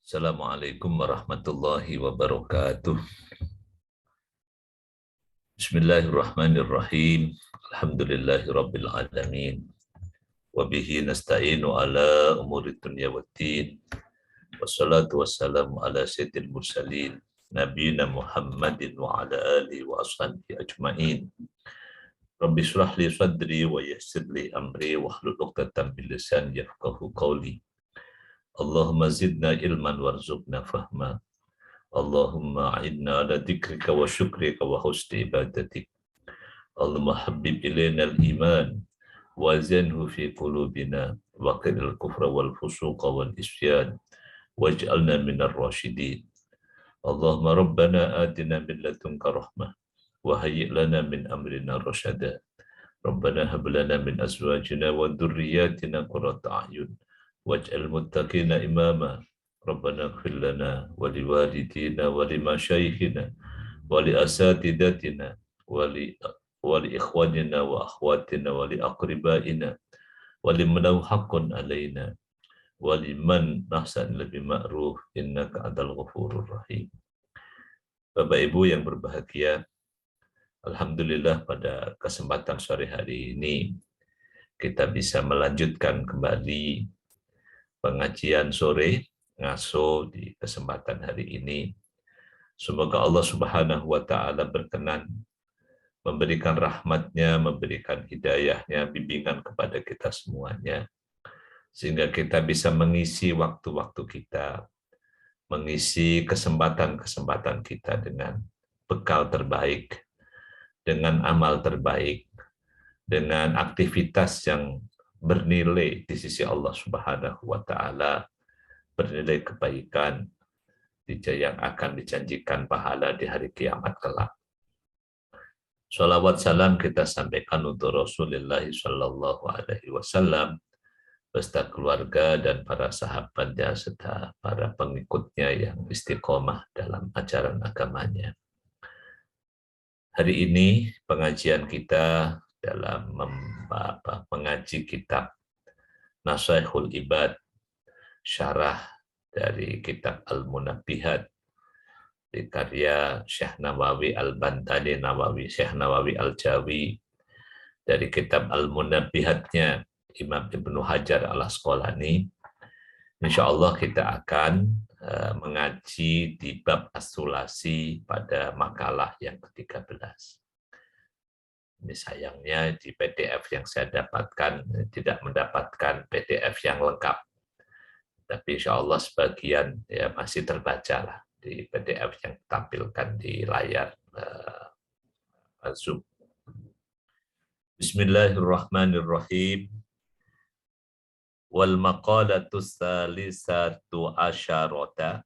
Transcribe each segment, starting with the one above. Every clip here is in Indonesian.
Assalamualaikum warahmatullahi wabarakatuh. Bismillahirrahmanirrahim. Alhamdulillahi rabbil alamin. Wabihi nasta'inu ala umuri dunya waddin. Wassalatu wassalamu ala sayyidil mursalin. Nabiyina Muhammadin wa ala alihi wa ashabihi ajma'in. Rabbi shrah li sadri wa yassir li amri wahlul 'uqdatam min lisani yafqahu qawli. Allahumma zidna ilman warzuqna fahma. Allahumma a'inna ala dzikrika wa syukrika wa husni ibadatik. Allahumma habib ilaina al-iman wa zanhu fi qulubina wa qiril kufra wal fusuqa wal isyan waj'alna minar rasyidin. Allahumma rabbana atina min ladunka rahmah wa hayyi' lana min amrina rasyada. Rabbana hab lana min azwajina wa dhurriyyatina qurrata a'yun waj'al muttaqina imama. Rabbana ighfir lana wa liwalidina wa limasyayikhina wa li asatidatina wa li ikhwanina wa akhwatina wa li aqribaina wa liman lahu haqqun alaina wa liman nahsan lebih ma'ruf innaka antal ghafurur rahim. Bapak Ibu yang berbahagia, alhamdulillah pada kesempatan sore hari ini kita bisa melanjutkan kembali pengajian sore ngaso di kesempatan hari ini. Semoga Allah Subhanahu wa Ta'ala berkenan memberikan rahmatnya, memberikan hidayahnya, bimbingan kepada kita semuanya, sehingga kita bisa mengisi waktu-waktu kita, mengisi kesempatan-kesempatan kita dengan bekal terbaik, dengan amal terbaik, dengan aktivitas yang bernilai di sisi Allah Subhanahu wa Ta'ala, bernilai kebaikan yang akan dijanjikan pahala di hari kiamat kelak. Shalawat salam kita sampaikan untuk Rasulullah Shallallahu Alaihi Wasallam beserta keluarga dan para sahabatnya serta para pengikutnya yang istiqomah dalam ajaran agamanya. Hari ini pengajian kita dalam mengaji kitab Nasaihul Ibad, syarah dari kitab Al-Munabbihat di karya Syekh Nawawi Al-Bantani Syekh Nawawi Al-Jawi, dari kitab Al-Munabbihatnya Imam Ibnu Hajar Al-Asqalani. Insya Allah kita akan mengaji di bab as-sulasi pada makalah yang ke-13. Ini sayangnya di PDF yang saya dapatkan tidak mendapatkan PDF yang lengkap. Tapi insya Allah sebagian ya masih terbaca lah di PDF yang ditampilkan di layar Zoom. Bismillahirrahmanirrahim. Wal maqalatu salisatu asyarata.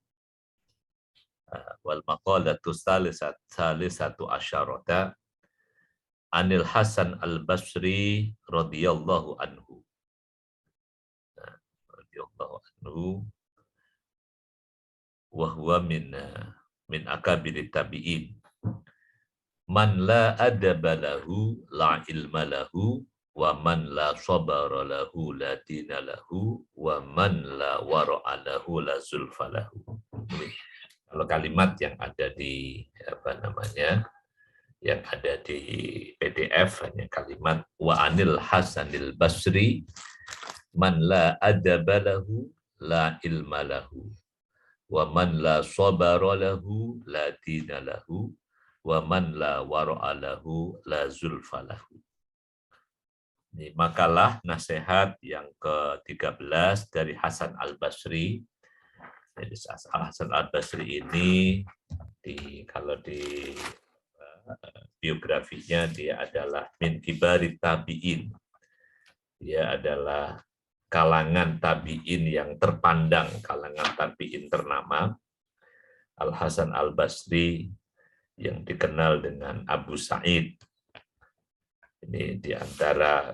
Wal maqalatu salisatu asyarata Anil Hasan Al-Basri radhiyallahu anhu. Wa huwa min akabiri tabi'in. Man la adaba lahu la ilma lahu wa man la sabara lahu la dina lahu wa man la wara'a lahu la zulfa lahu. Kalau kalimat yang ada di yang ada di PDF hanya kalimat wa anil Hasanil Basri man la adaba lahu la ilma lahu wa man la sabara lahu la dina lahu wa man la wara'a lahu la zulfa lahu. Ini makalah nasihat yang ke-13 dari Hasan Al-Basri. Jadi Hasan Al-Basri ini kalau di biografinya dia adalah min kibari tabi'in. Dia adalah kalangan tabi'in yang terpandang, kalangan tabi'in ternama. Al-Hasan Al-Basri yang dikenal dengan Abu Sa'id. Ini di antara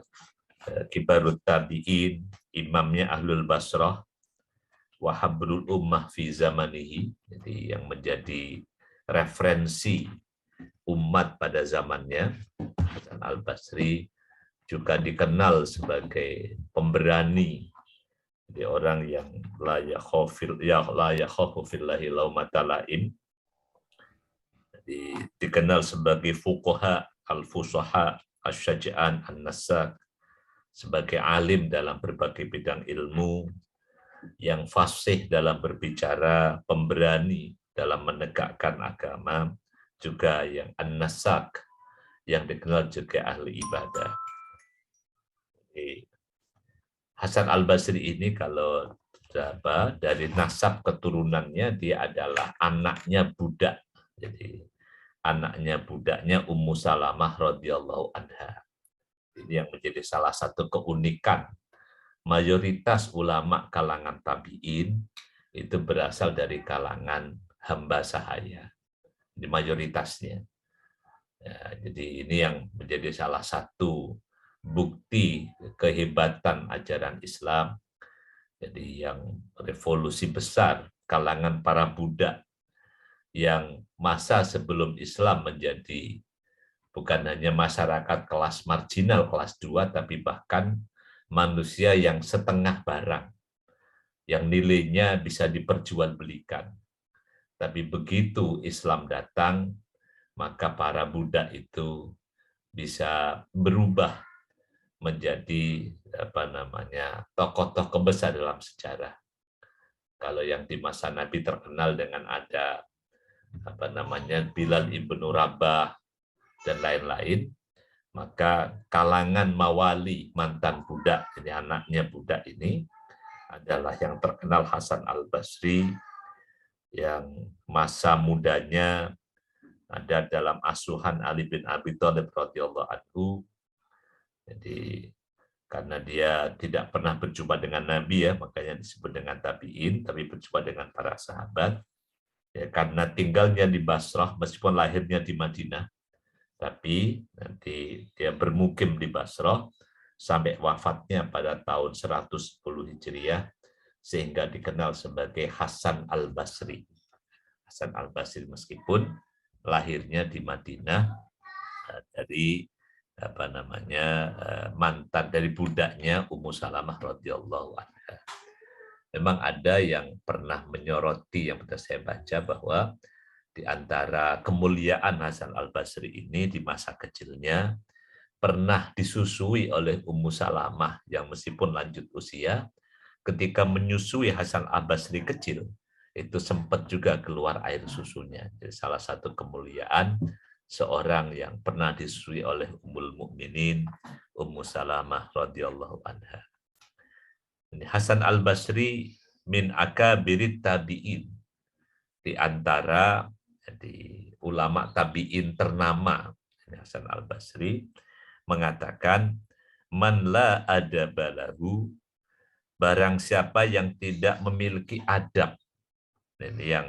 kibarut tabi'in, imamnya Ahlul Basrah, wahabrul ummah fi zamanihi, jadi yang menjadi referensi umat pada zamannya. Hasan Al-Basri juga dikenal sebagai pemberani Jadi orang yang la yakhafu fillahi laumata laim, dikenal sebagai fuqaha al-fusaha asy-syaja'an an-nasak, sebagai alim dalam berbagai bidang ilmu, yang fasih dalam berbicara, pemberani dalam menegakkan agama, juga yang an-nasak, yang dikenal juga ahli ibadah. Hasan al-Basri ini kalau dari nasab keturunannya dia adalah anaknya budak. Jadi anaknya budaknya Ummu Salamah radhiyallahu anha. Ini yang menjadi salah satu keunikan. Mayoritas ulama kalangan tabi'in itu berasal dari kalangan hamba sahaya. Di mayoritasnya. Ya, jadi ini yang menjadi salah satu bukti kehebatan ajaran Islam. Jadi yang revolusi besar kalangan para budak yang masa sebelum Islam menjadi bukan hanya masyarakat kelas marginal, kelas 2, tapi bahkan manusia yang setengah barang, yang nilainya bisa diperjualbelikan. Tapi begitu Islam datang, maka para budak itu bisa berubah menjadi tokoh-tokoh besar dalam sejarah. Kalau yang di masa Nabi terkenal dengan ada Bilal ibnu Rabah dan lain-lain, maka kalangan mawali, mantan budak, ini anaknya budak ini adalah yang terkenal Hasan al-Basri, yang masa mudanya ada dalam asuhan Ali bin Abi Thalib radhiyallahu anhu. Jadi karena dia tidak pernah berjumpa dengan Nabi ya, makanya disebut dengan tabi'in, tapi berjumpa dengan para sahabat. Ya, karena tinggalnya di Basrah, meskipun lahirnya di Madinah, tapi nanti dia bermukim di Basrah sampai wafatnya pada tahun 110 Hijriah, sehingga dikenal sebagai Hasan al-Basri. Hasan al-Basri meskipun lahirnya di Madinah dari mantan dari budaknya Ummu Salamah radhiyallahu anha. Memang ada yang pernah menyoroti yang pernah saya baca bahwa di antara kemuliaan Hasan al-Basri ini di masa kecilnya pernah disusui oleh Ummu Salamah yang meskipun lanjut usia, ketika menyusui Hasan al-Basri kecil itu sempat juga keluar air susunya. Jadi salah satu kemuliaan seorang yang pernah disusui oleh Ummul Mukminin Ummu Salamah radhiyallahu anha. Hasan al-Basri min akabirit tabi'in, di antara ulama tabi'in ternama. Hasan al-Basri mengatakan, man la adaba lahu, barang siapa yang tidak memiliki adab. Ini yang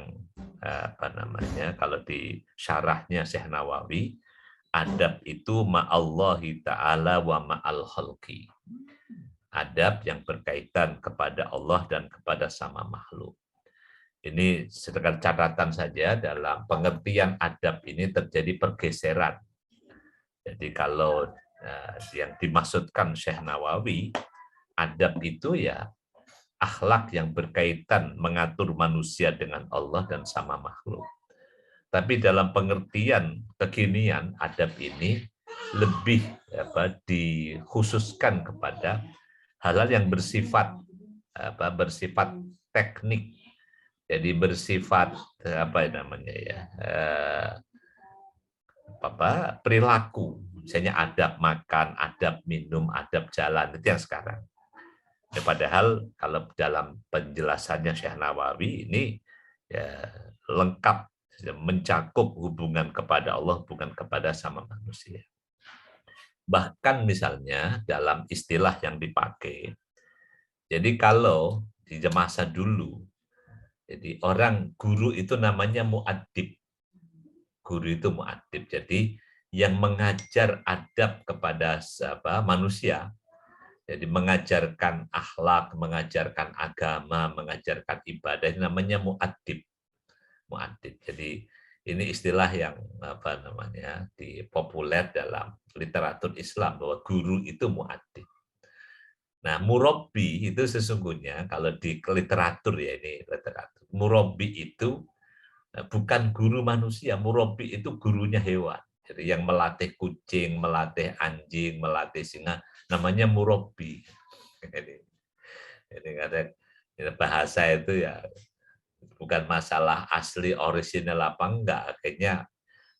kalau di syarahnya Syekh Nawawi, adab itu ma'allahi ta'ala wa ma'al khalqi. Adab yang berkaitan kepada Allah dan kepada sama makhluk. Ini sekedar catatan saja, dalam pengertian adab ini terjadi pergeseran. Jadi kalau yang dimaksudkan Syekh Nawawi, adab itu ya akhlak yang berkaitan mengatur manusia dengan Allah dan sama makhluk. Tapi dalam pengertian kekinian, adab ini lebih dikhususkan kepada hal-hal yang bersifat teknik. Jadi bersifat perilaku. Misalnya adab makan, adab minum, adab jalan, itu yang sekarang. Ya, padahal kalau dalam penjelasannya Syekh Nawawi ini ya, lengkap, mencakup hubungan kepada Allah, hubungan kepada sama manusia. Bahkan misalnya dalam istilah yang dipakai, jadi kalau di masa dulu, jadi orang guru itu namanya mu'addib. Guru itu mu'addib, jadi yang mengajar adab kepada manusia. Jadi mengajarkan akhlak, mengajarkan agama, mengajarkan ibadah, ini namanya mu'addib. Mu'addib. Jadi ini istilah yang populer dalam literatur Islam, bahwa guru itu mu'addib. Nah, murabbi itu sesungguhnya kalau di literatur ya, ini literatur. Murabbi itu bukan guru manusia, murabbi itu gurunya hewan. Jadi yang melatih kucing, melatih anjing, melatih singa, namanya murabbi. Jadi ada bahasa itu ya bukan masalah asli orisinal apa enggak, akhirnya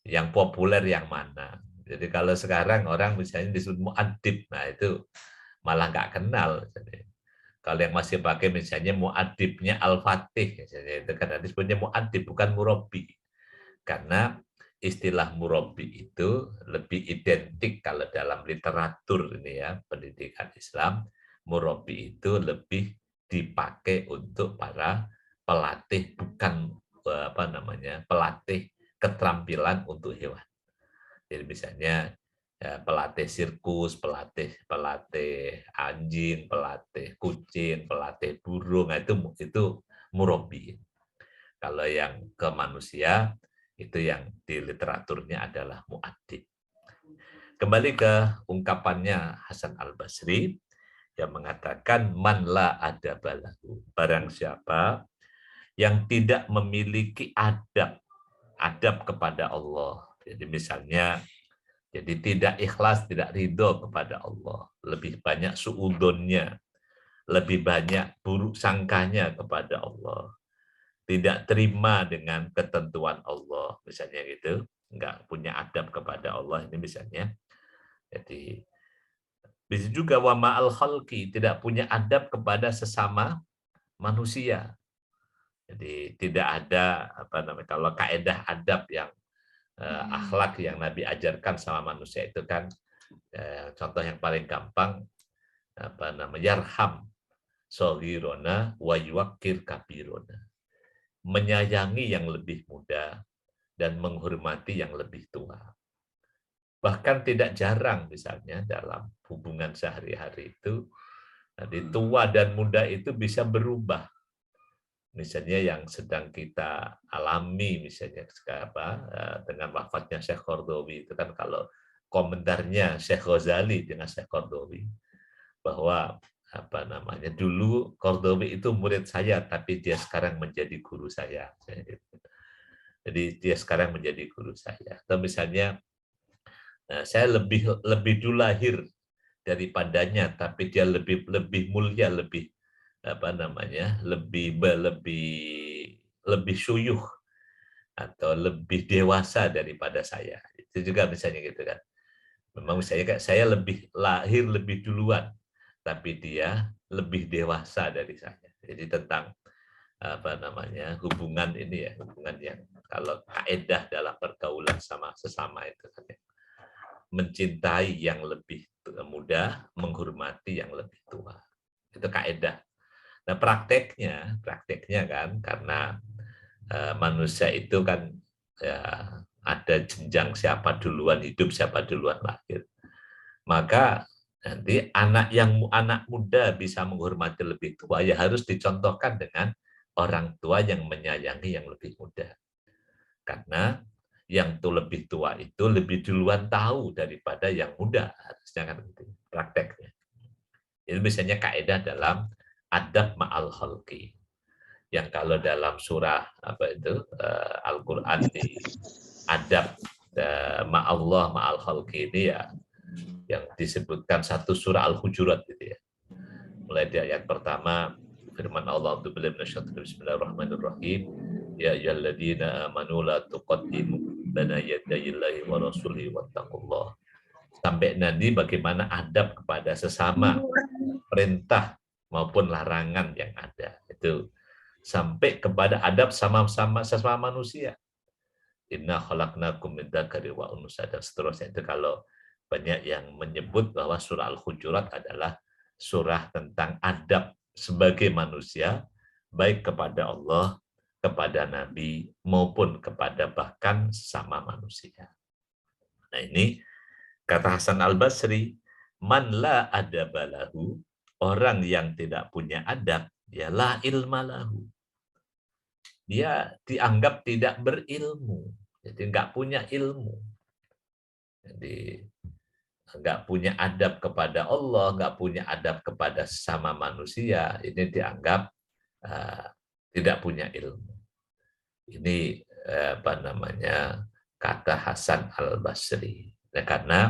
yang populer yang mana. Jadi kalau sekarang orang misalnya disebut muadib, nah itu malah nggak kenal. Jadi, kalau yang masih pakai misalnya muadibnya Al-Fatih, misalnya itu kan disebutnya muadib bukan murabbi. Karena istilah murabbi itu lebih identik kalau dalam literatur ini ya, pendidikan Islam, murabbi itu lebih dipakai untuk para pelatih, bukan apa namanya, pelatih keterampilan untuk hewan. Jadi misalnya ya, pelatih sirkus, pelatih pelatih anjing, pelatih kucing, pelatih burung, itu murabbi. Kalau yang ke manusia itu yang di literaturnya adalah mu'addib. Kembali ke ungkapannya Hasan Al-Basri yang mengatakan man la adabalahu. Barang siapa yang tidak memiliki adab kepada Allah. Jadi misalnya jadi tidak ikhlas, tidak ridho kepada Allah. Lebih banyak suudonnya, lebih banyak buruk sangkanya kepada Allah. Tidak terima dengan ketentuan Allah, misalnya gitu. Enggak punya adab kepada Allah, ini misalnya. Jadi, bisa juga wa ma'al khalqi, tidak punya adab kepada sesama manusia. Jadi tidak ada apa namanya, kalau kaedah adab yang akhlak yang Nabi ajarkan sama manusia itu kan contoh yang paling gampang apa namanya, yarham soghirona wa yuwakkir kabirona, menyayangi yang lebih muda dan menghormati yang lebih tua. Bahkan tidak jarang misalnya dalam hubungan sehari-hari itu, di tua dan muda itu bisa berubah. Misalnya yang sedang kita alami, misalnya dengan wafatnya Syekh Qardawi itu kan, kalau komentarnya Syekh Ghazali dengan Syekh Qardawi, bahwa apa namanya, dulu Qardawi itu murid saya, tapi dia sekarang menjadi guru saya. Jadi dia sekarang menjadi guru saya. Atau misalnya saya lebih dulu lahir daripadanya, tapi dia lebih mulia, lebih apa namanya, lebih syuyuh atau lebih dewasa daripada saya. Itu juga misalnya gitu kan. Memang saya lebih lahir lebih duluan, tapi dia lebih dewasa dari saya. Jadi tentang apa namanya, hubungan ini ya, hubungan yang kalau kaedah dalam pergaulan sama sesama itu kan ya, mencintai yang lebih muda, menghormati yang lebih tua. Itu kaedah. Nah, prakteknya kan, karena manusia itu kan ya, ada jenjang siapa duluan hidup, siapa duluan lahir. Maka nanti anak muda bisa menghormati lebih tua, ya harus dicontohkan dengan orang tua yang menyayangi yang lebih muda. Karena yang tuh lebih tua itu lebih duluan tahu daripada yang muda, harusnya kan gitu prakteknya. Itu misalnya kaidah dalam adab ma'al khalqi. Yang kalau dalam surah apa itu Al-Qur'an di adab ma'allah ma'al khalqi ini ya, yang disebutkan satu surah Al-Hujurat gitu ya. Mulai di ayat pertama firman Allah, bismillahirrahmanirrahim, ya ayyuhalladzina amanu la tuqaddimu baina yadayillahi wa rasulihi wattaqullah. Sampai nanti bagaimana adab kepada sesama, perintah maupun larangan yang ada. Itu sampai kepada adab sama-sama sesama manusia. Inna khalaqnakum min dzakari wa unsa, dan seterusnya. Itu kalau banyak yang menyebut bahwa surah Al-Hujurat adalah surah tentang adab sebagai manusia, baik kepada Allah, kepada Nabi, maupun kepada bahkan sesama manusia. Nah ini kata Hasan Al-Basri, man la adabalahu, orang yang tidak punya adab, ya la ilmalahu. Dia dianggap tidak berilmu, jadi nggak punya ilmu. Jadi nggak punya adab kepada Allah, nggak punya adab kepada sesama manusia, ini dianggap tidak punya ilmu. Ini apa namanya, kata Hasan Al-Basri. Nah, karena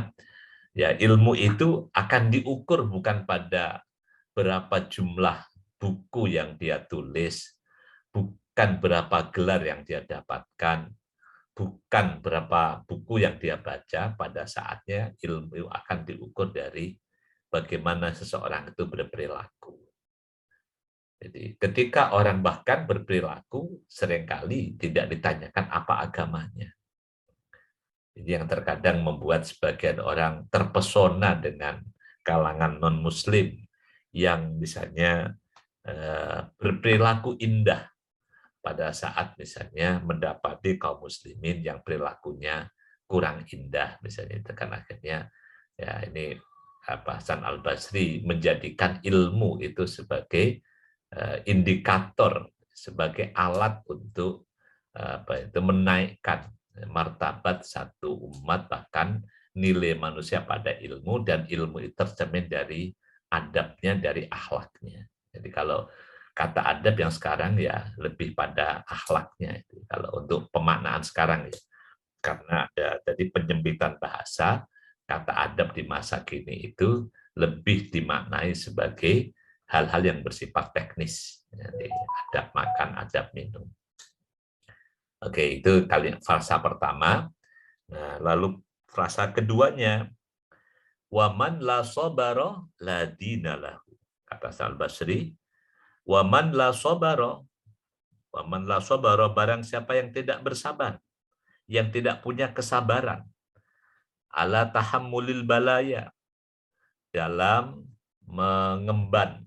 ya ilmu itu akan diukur bukan pada berapa jumlah buku yang dia tulis, bukan berapa gelar yang dia dapatkan, bukan berapa buku yang dia baca. Pada saatnya ilmu akan diukur dari bagaimana seseorang itu berperilaku. Jadi ketika orang bahkan berperilaku seringkali tidak ditanyakan apa agamanya. Jadi yang terkadang membuat sebagian orang terpesona dengan kalangan non-muslim yang misalnya berperilaku indah pada saat misalnya mendapati kaum muslimin yang perilakunya kurang indah, misalnya itu kan akhirnya ya ini Hasan Al-Basri menjadikan ilmu itu sebagai indikator, sebagai alat untuk menaikkan martabat satu umat, bahkan nilai manusia pada ilmu, dan ilmu itu tercermin dari adabnya, dari akhlaknya. Jadi kalau kata adab yang sekarang ya lebih pada akhlaknya itu. Kalau untuk pemaknaan sekarang ya, karena ada tadi penyempitan bahasa, kata adab di masa kini itu lebih dimaknai sebagai hal-hal yang bersifat teknis. Jadi adab makan, adab minum. Oke, itu frasa pertama. Nah, lalu frasa keduanya, waman la sabara la dinalahu. Kata Al-Basri, waman la sabara, waman la sabara, barang siapa yang tidak bersabar, yang tidak punya kesabaran, ala tahammulil balaya, dalam mengemban,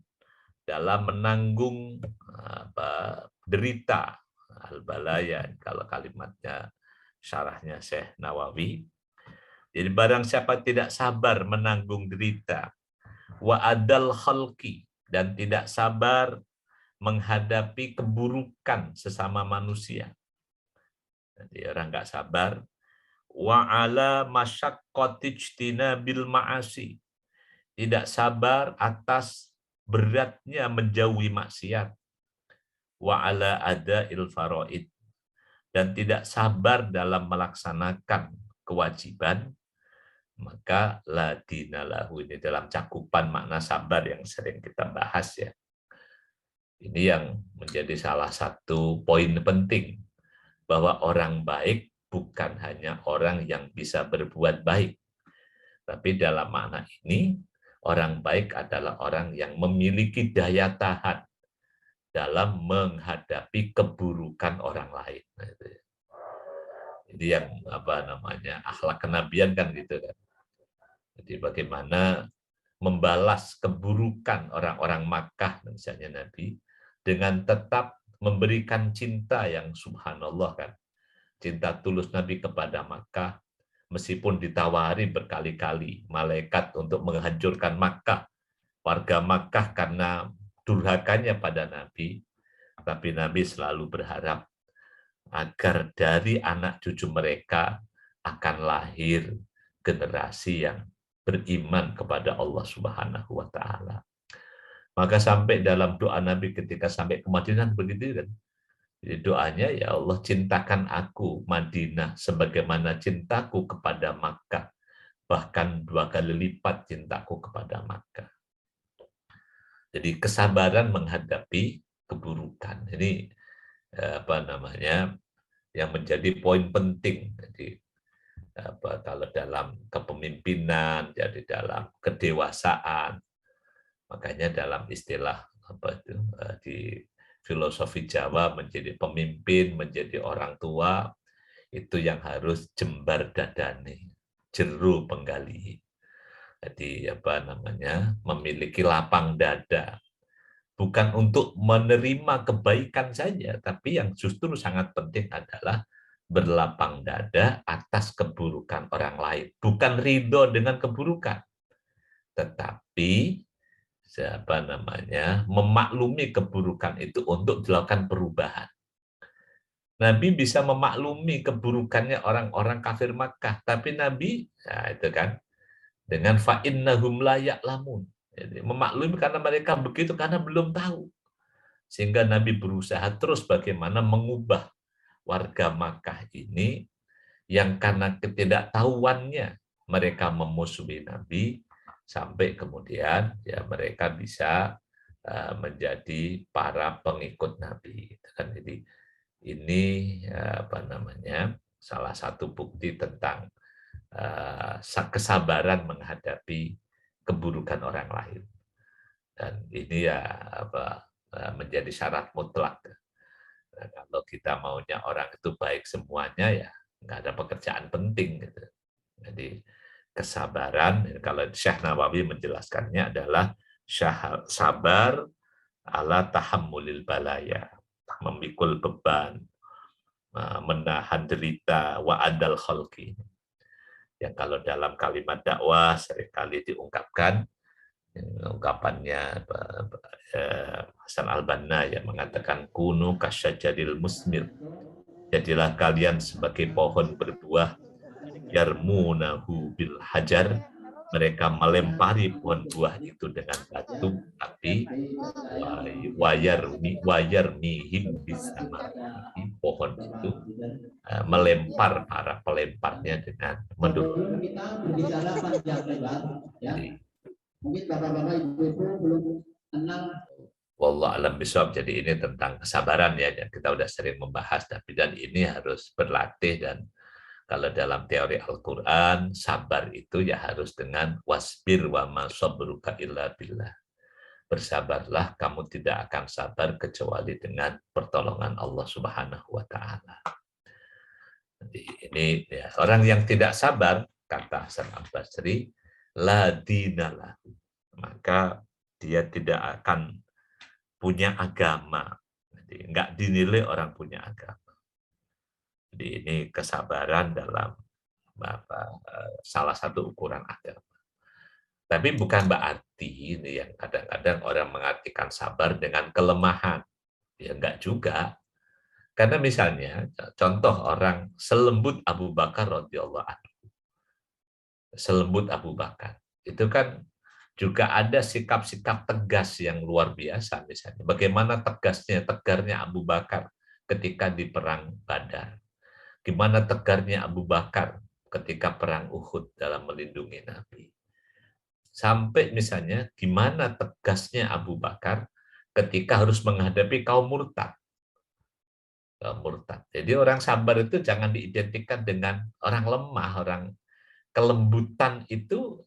dalam menanggung derita, al-balaya, kalau kalimatnya syarahnya Syekh Nawawi. Jadi barang siapa tidak sabar menanggung derita, wa adal khalqi, dan tidak sabar menghadapi keburukan sesama manusia. Jadi orang nggak sabar, wa ala masyaqqati ijtinabil ma'asi, tidak sabar atas beratnya menjauhi maksiat, wa ala ada'il faraid, dan tidak sabar dalam melaksanakan kewajiban, maka la dinalahu, ini dalam cakupan makna sabar yang sering kita bahas ya. Ini yang menjadi salah satu poin penting, bahwa orang baik bukan hanya orang yang bisa berbuat baik, tapi dalam makna ini orang baik adalah orang yang memiliki daya tahan dalam menghadapi keburukan orang lain. Jadi yang apa namanya, akhlak kenabian kan gitu kan. Jadi bagaimana membalas keburukan orang-orang Makkah misalnya Nabi dengan tetap memberikan cinta yang subhanallah kan. Cinta tulus Nabi kepada Makkah, meskipun ditawari berkali-kali malaikat untuk menghancurkan Makkah, warga Makkah, karena durhakanya pada Nabi, tapi Nabi selalu berharap agar dari anak cucu mereka akan lahir generasi yang beriman kepada Allah Subhanahu wa taala. Maka sampai dalam doa Nabi ketika sampai ke Madinah begitu kan. Jadi doanya, ya Allah, cintakan aku Madinah sebagaimana cintaku kepada Makkah, bahkan 2 kali lipat cintaku kepada Makkah. Jadi kesabaran menghadapi keburukan. Ini apa namanya, yang menjadi poin penting. Jadi kalau dalam kepemimpinan, jadi dalam kedewasaan, makanya dalam istilah apa itu di filosofi Jawa, menjadi pemimpin, menjadi orang tua, itu yang harus jembar dadane, jeru penggali. Jadi apa namanya, memiliki lapang dada, bukan untuk menerima kebaikan saja, tapi yang justru sangat penting adalah berlapang dada atas keburukan orang lain. Bukan ridho dengan keburukan, tetapi siapa namanya, memaklumi keburukan itu untuk dilakukan perubahan. Nabi bisa memaklumi keburukannya orang-orang kafir Makkah, tapi Nabi, nah itu kan, dengan fa innahum la ya'lamun. Jadi memaklumi karena mereka begitu karena belum tahu. Sehingga Nabi berusaha terus bagaimana mengubah warga Makkah ini yang karena ketidaktahuannya mereka memusuhi Nabi sampai kemudian ya mereka bisa menjadi para pengikut Nabi. Jadi ini apa namanya salah satu bukti tentang kesabaran menghadapi keburukan orang lain. Dan ini ya apa menjadi syarat mutlak. Nah, kalau kita maunya orang itu baik semuanya ya nggak ada pekerjaan penting gitu. Jadi kesabaran kalau Syekh Nawawi menjelaskannya adalah sabar ala tahammulil balaya, memikul beban, menahan derita wa adal khalqi. Yang kalau dalam kalimat dakwah seringkali diungkapkan ungkapannya Hasan al-Banna yang mengatakan kunu kasyajaril musmir, jadilah kalian sebagai pohon berbuah yarmunahu bil hajar, mereka melempari pohon buah itu dengan batu, tapi wayar mihim bisama, pohon itu melempar para pelemparnya dengan menurun. Jadi mungkin bapak-bapak ibu-ibu belum kenal. Wallah alam bisawab. Jadi ini tentang kesabaran ya, yang kita udah sering membahas, tapi dan ini harus berlatih. Dan kalau dalam teori Al-Quran, sabar itu ya harus dengan wasbir wa ma sabruka illa billah. Bersabarlah, kamu tidak akan sabar kecuali dengan pertolongan Allah Subhanahu wa Ta'ala. Jadi ini ya, orang yang tidak sabar, kata Hasan al-Basri, la dinalah, maka dia tidak akan punya agama. Jadi enggak dinilai orang punya agama. Jadi ini kesabaran dalam salah satu ukuran agama. Tapi bukan berarti ini yang kadang-kadang orang mengartikan sabar dengan kelemahan. Ya enggak juga. Karena misalnya contoh orang selembut Abu Bakar radhiyallahu anhu. Selembut Abu Bakar. Itu kan juga ada sikap-sikap tegas yang luar biasa misalnya. Bagaimana tegarnya Abu Bakar ketika di perang Badar. Gimana tegarnya Abu Bakar ketika perang Uhud dalam melindungi Nabi. Sampai misalnya gimana tegasnya Abu Bakar ketika harus menghadapi kaum murtad. Jadi orang sabar itu jangan diidentikan dengan orang lemah, orang kelembutan itu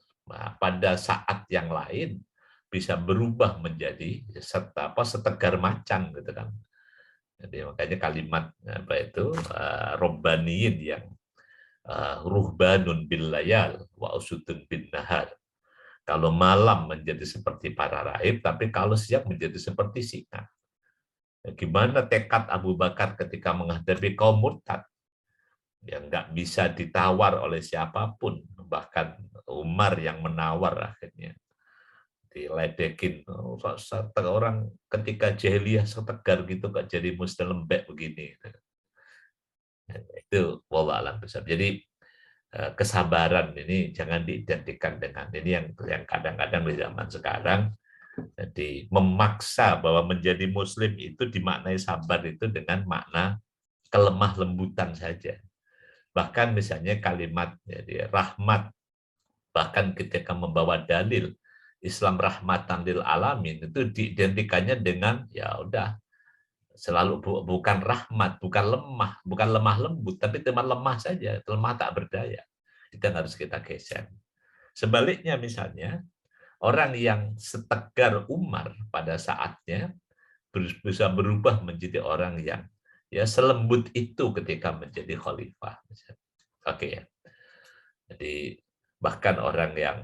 pada saat yang lain bisa berubah menjadi setegar macan gitu kan. Jadi makanya kalimat apa itu robbaniyin yang ruhbanun bil layal wa usudun bin nahar. Kalau malam menjadi seperti para rahib, tapi kalau siang menjadi seperti singa. Gimana tekad Abu Bakar ketika menghadapi kaum murtad yang nggak bisa ditawar oleh siapapun, bahkan Umar yang menawar akhirnya diledekin. Orang ketika jahiliyah setegar gitu kok jadi mesti lembek begini. Itu wallah alam besar. Jadi kesabaran ini jangan diidentikan dengan ini yang kadang-kadang di zaman sekarang. Jadi memaksa bahwa menjadi muslim itu dimaknai sabar itu dengan makna kelemah lembutan saja. Bahkan misalnya kalimat jadi rahmat, bahkan ketika membawa dalil Islam rahmatan lil alamin itu diidentikannya dengan ya udah selalu bukan rahmat, bukan lemah lembut, tapi cuma lemah saja, lemah tak berdaya. Itu yang harus kita geser. Sebaliknya misalnya orang yang setegar Umar pada saatnya bisa berubah menjadi orang yang ya selembut itu ketika menjadi khalifah. Oke ya. Jadi bahkan orang yang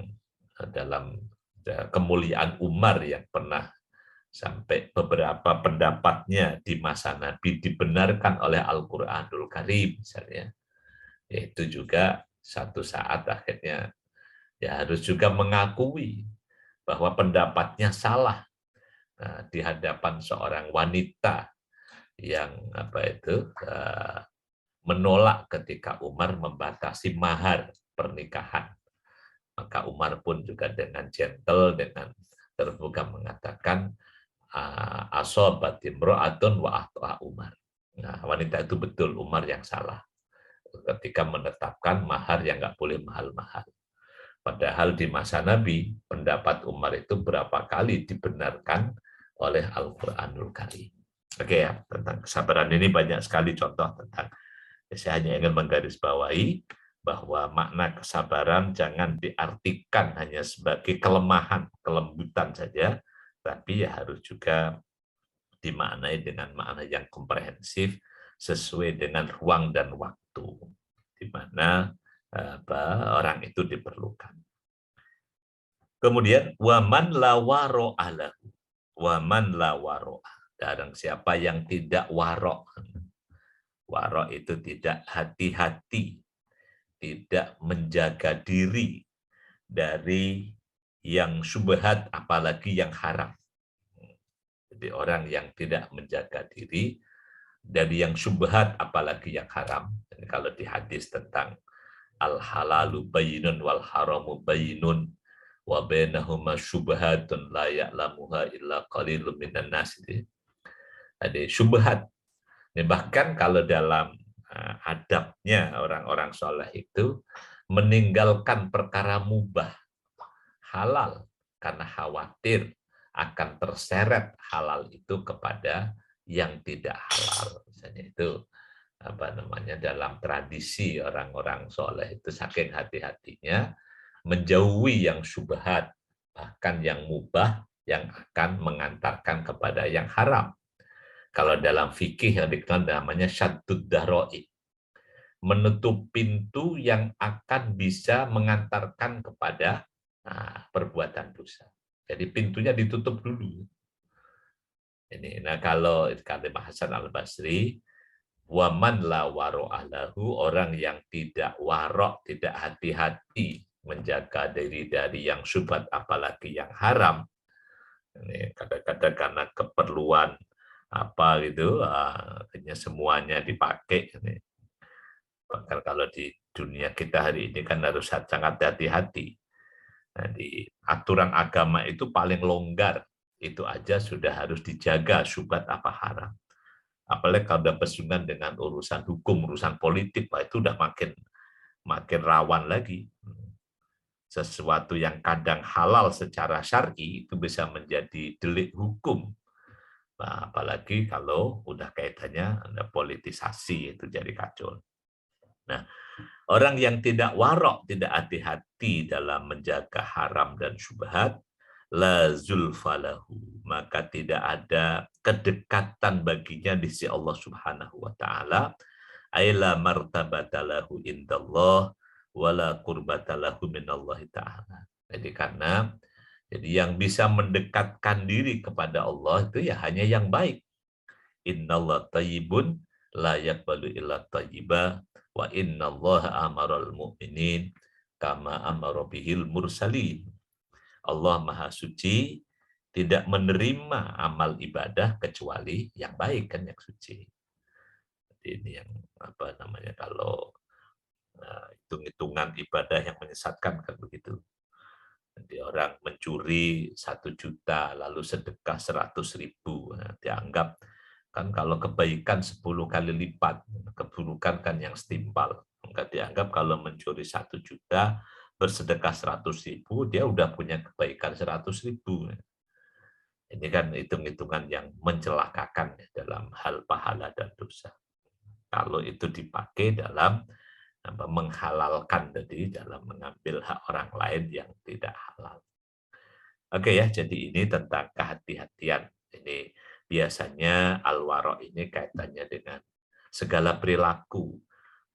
dalam kemuliaan Umar yang pernah sampai beberapa pendapatnya di masa Nabi dibenarkan oleh Al-Qur'anul Karim misalnya. Yaitu juga satu saat akhirnya ya harus juga mengakui bahwa pendapatnya salah di hadapan seorang wanita yang menolak ketika Umar membatasi mahar pernikahan. Maka Umar pun juga dengan gentle, dengan terbuka mengatakan, asobat imro'atun wa akhta'a Umar. Nah, wanita itu betul, Umar yang salah ketika menetapkan mahar yang nggak boleh mahal-mahal. Padahal di masa Nabi, pendapat Umar itu berapa kali dibenarkan oleh Al-Quranul Karim. Oke ya, tentang kesabaran ini banyak sekali contoh tentang. Saya hanya ingin menggarisbawahi bahwa makna kesabaran jangan diartikan hanya sebagai kelemahan, kelembutan saja, tapi ya harus juga dimaknai dengan makna yang komprehensif sesuai dengan ruang dan waktu di mana orang itu diperlukan. Kemudian waman lawaro alahu, waman lawaro, dan siapa yang tidak warok. Warok itu tidak hati-hati, tidak menjaga diri dari yang syubhat apalagi yang haram. Jadi orang yang tidak menjaga diri dari yang syubhat apalagi yang haram. Jadi kalau di hadis tentang al halalu bayyinun wal haramu bayyinun wa bainahuma syubhatun la ya'lamuha illa qalilun minan nas. Ada syubhat. Bahkan kalau dalam adabnya orang-orang soleh itu meninggalkan perkara mubah halal karena khawatir akan terseret halal itu kepada yang tidak halal. Misalnya itu dalam tradisi orang-orang soleh itu saking hati-hatinya menjauhi yang syubhat, bahkan yang mubah yang akan mengantarkan kepada yang haram. Kalau dalam fikih yang dikenal namanya syaddud daroi, menutup pintu yang akan bisa mengantarkan kepada perbuatan dosa. Jadi pintunya ditutup dulu. Nah kalau kata Hasan Al-Basri, waman la waro'alahu, orang yang tidak warok, tidak hati-hati menjaga diri dari yang syubhat apalagi yang haram. Ini kadang-kadang karena keperluan apa gitu, hanya semuanya dipakai. Bahkan kalau di dunia kita hari ini kan harus sangat hati-hati. Nah, di aturan agama itu paling longgar, itu aja sudah harus dijaga syubhat apa haram. Apalagi kalau udah bersinggungan dengan urusan hukum, urusan politik, itu udah makin rawan lagi. Sesuatu yang kadang halal secara syar'i itu bisa menjadi delik hukum. Nah, apalagi kalau udah kaitannya ada politisasi, itu jadi kacau. Nah, orang yang tidak warok, tidak hati-hati dalam menjaga haram dan syubhat, la zulfalahu, maka tidak ada kedekatan baginya di sisi Allah Subhanahu wa taala, aila martabatalahu indallah wala qurbatalahu minallahi taala. Jadi karena yang bisa mendekatkan diri kepada Allah itu ya hanya yang baik. Innallaha thayyibun la yaqbalu illa thayyiba wa innallaha amaral mu'minin kama amara bihil mursalin. Allah Maha Suci, tidak menerima amal ibadah kecuali yang baik, kan, yang suci. Jadi ini yang kalau hitung-hitungan ibadah yang menyesatkan kan begitu. Jadi orang mencuri 1 juta lalu sedekah 100.000, dianggap kan kalau kebaikan 10 kali lipat, keburukan kan yang setimpal. Maka dianggap kalau mencuri 1 juta bersedekah 100.000, dia udah punya kebaikan 100.000. Ini kan hitung-hitungan yang mencelakakan dalam hal pahala dan dosa. Kalau itu dipakai dalam menghalalkan, jadi dalam mengambil hak orang lain yang tidak halal. Oke ya, jadi ini tentang kehati-hatian. Ini biasanya al-wara' ini kaitannya dengan segala perilaku,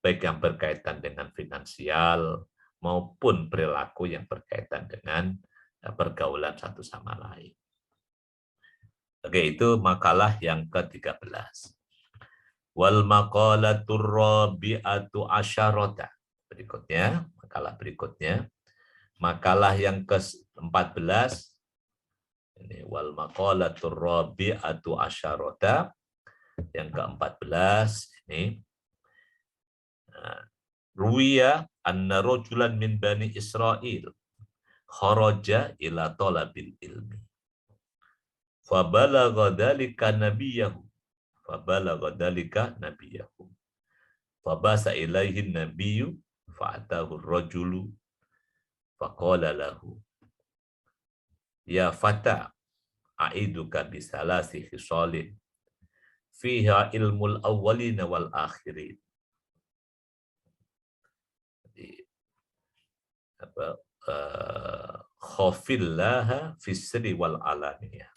baik yang berkaitan dengan finansial maupun perilaku yang berkaitan dengan pergaulan satu sama lain. Oke, itu makalah yang ke-13. Wal maqalatur rabi'atu asyarata. Berikutnya, makalah yang ke-14, ini wal maqalatur rabi'atu asyarata, yang ke-14 ini ruwiya anna rajulan min bani Israil kharaja ila talabil ilmi. Fabalagha dzalika nabiyahu. Fabalagha dzalika nabiyahu. Fabasa ilaihi nabiyyu fa'atahu ar-rajulu faqala lahu ya fata a'iduka bisalasi khisalin fiha ilmul awwalin wal akhirin. Jadi, apa, khafillaha fisri wal alaniyah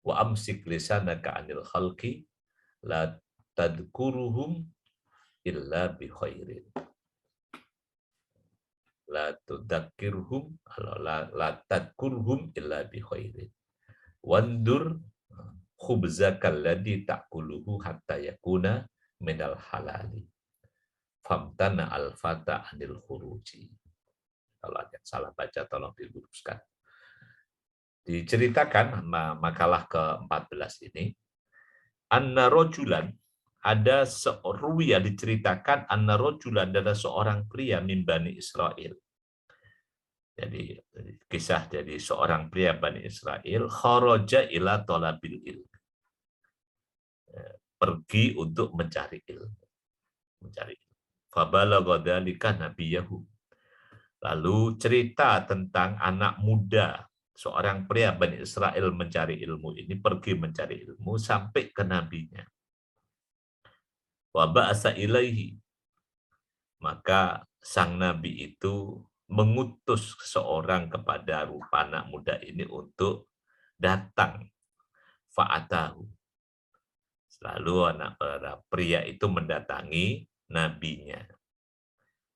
wa amsik lisanaka anil khalqi la tadkuruhum illa bi khairin. La tudzakirhum la tadkurhum illa bi khairin. Wandur khubzakal ladzi ta'kuluhu hatta yakuna minal halali. Famtana al-fata anil khuruji. Kalau ada yang salah baca tolong diluruskan. Diceritakan makalah ke-14 ini, anna rojulan, ada ruwiya diceritakan anna rojulan, ada seorang pria min Bani Israel. Jadi kisah dari seorang pria Bani Israel, kharaja ila talabil ilmi. Pergi untuk mencari ilmu. Mencari ilmu. Fabalagha dzalika nabiyahu. Lalu cerita tentang anak muda, seorang pria Bani Israel mencari ilmu ini, pergi mencari ilmu sampai ke nabinya. Wa ba'asa ilaihi. Maka sang nabi itu mengutus seorang kepada rupa anak muda ini untuk datang. Fa'atahu. Lalu anak pria itu mendatangi nabinya.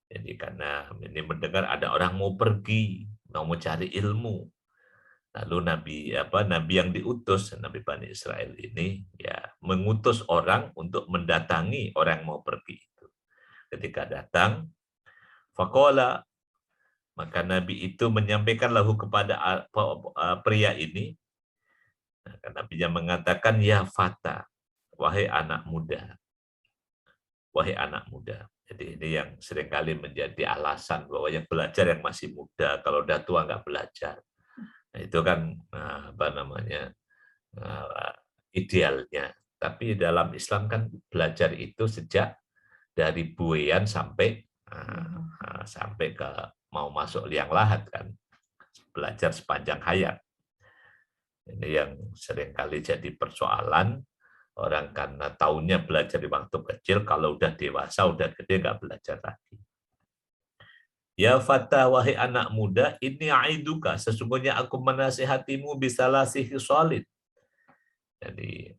Jadi karena ini mendengar ada orang mau pergi, mau mencari ilmu. Lalu nabi yang diutus, Nabi Bani Israel ini ya mengutus orang untuk mendatangi orang yang mau pergi itu. Ketika datang, faqala, maka nabi itu menyampaikan lahu kepada pria ini, nabinya mengatakan, ya fata, wahai anak muda. Wahai anak muda. Jadi ini yang seringkali menjadi alasan bahwa yang belajar yang masih muda, kalau udah tua nggak belajar. Nah, itu kan idealnya. Tapi dalam Islam kan belajar itu sejak dari buayan sampai ke mau masuk liang lahat kan. Belajar sepanjang hayat. Ini yang seringkali jadi persoalan. Orang karena taunya belajar di waktu kecil, kalau udah dewasa, udah gede, nggak belajar lagi. Ya fata, wahai anak muda, ini aiduka, sesungguhnya aku menasihatimu bisalasi khisalin. Jadi,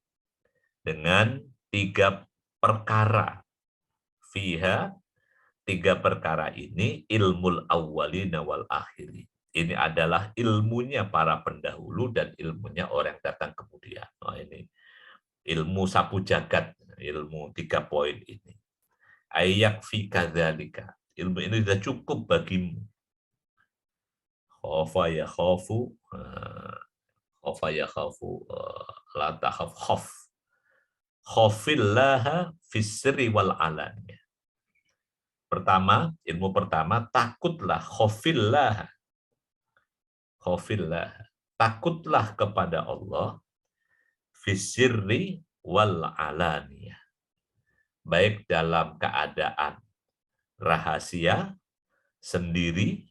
dengan 3 perkara. Fiha, 3 perkara ini, ilmul awwalina wal akhiri. Ini adalah ilmunya para pendahulu dan ilmunya orang datang kemudian. Oh, ini ilmu sapu jagat, ilmu 3 poin ini. Ayak fi kadzalika. Ilmu ini sudah cukup bagimu. Khafa ya khafu, la takhaf khaf. Khafillaha fis-sirri wal alaniyah. Pertama, ilmu pertama, takutlah, khafillah. Khafillah. Takutlah kepada Allah fis-sirri wal alaniyah. Baik dalam keadaan rahasia sendiri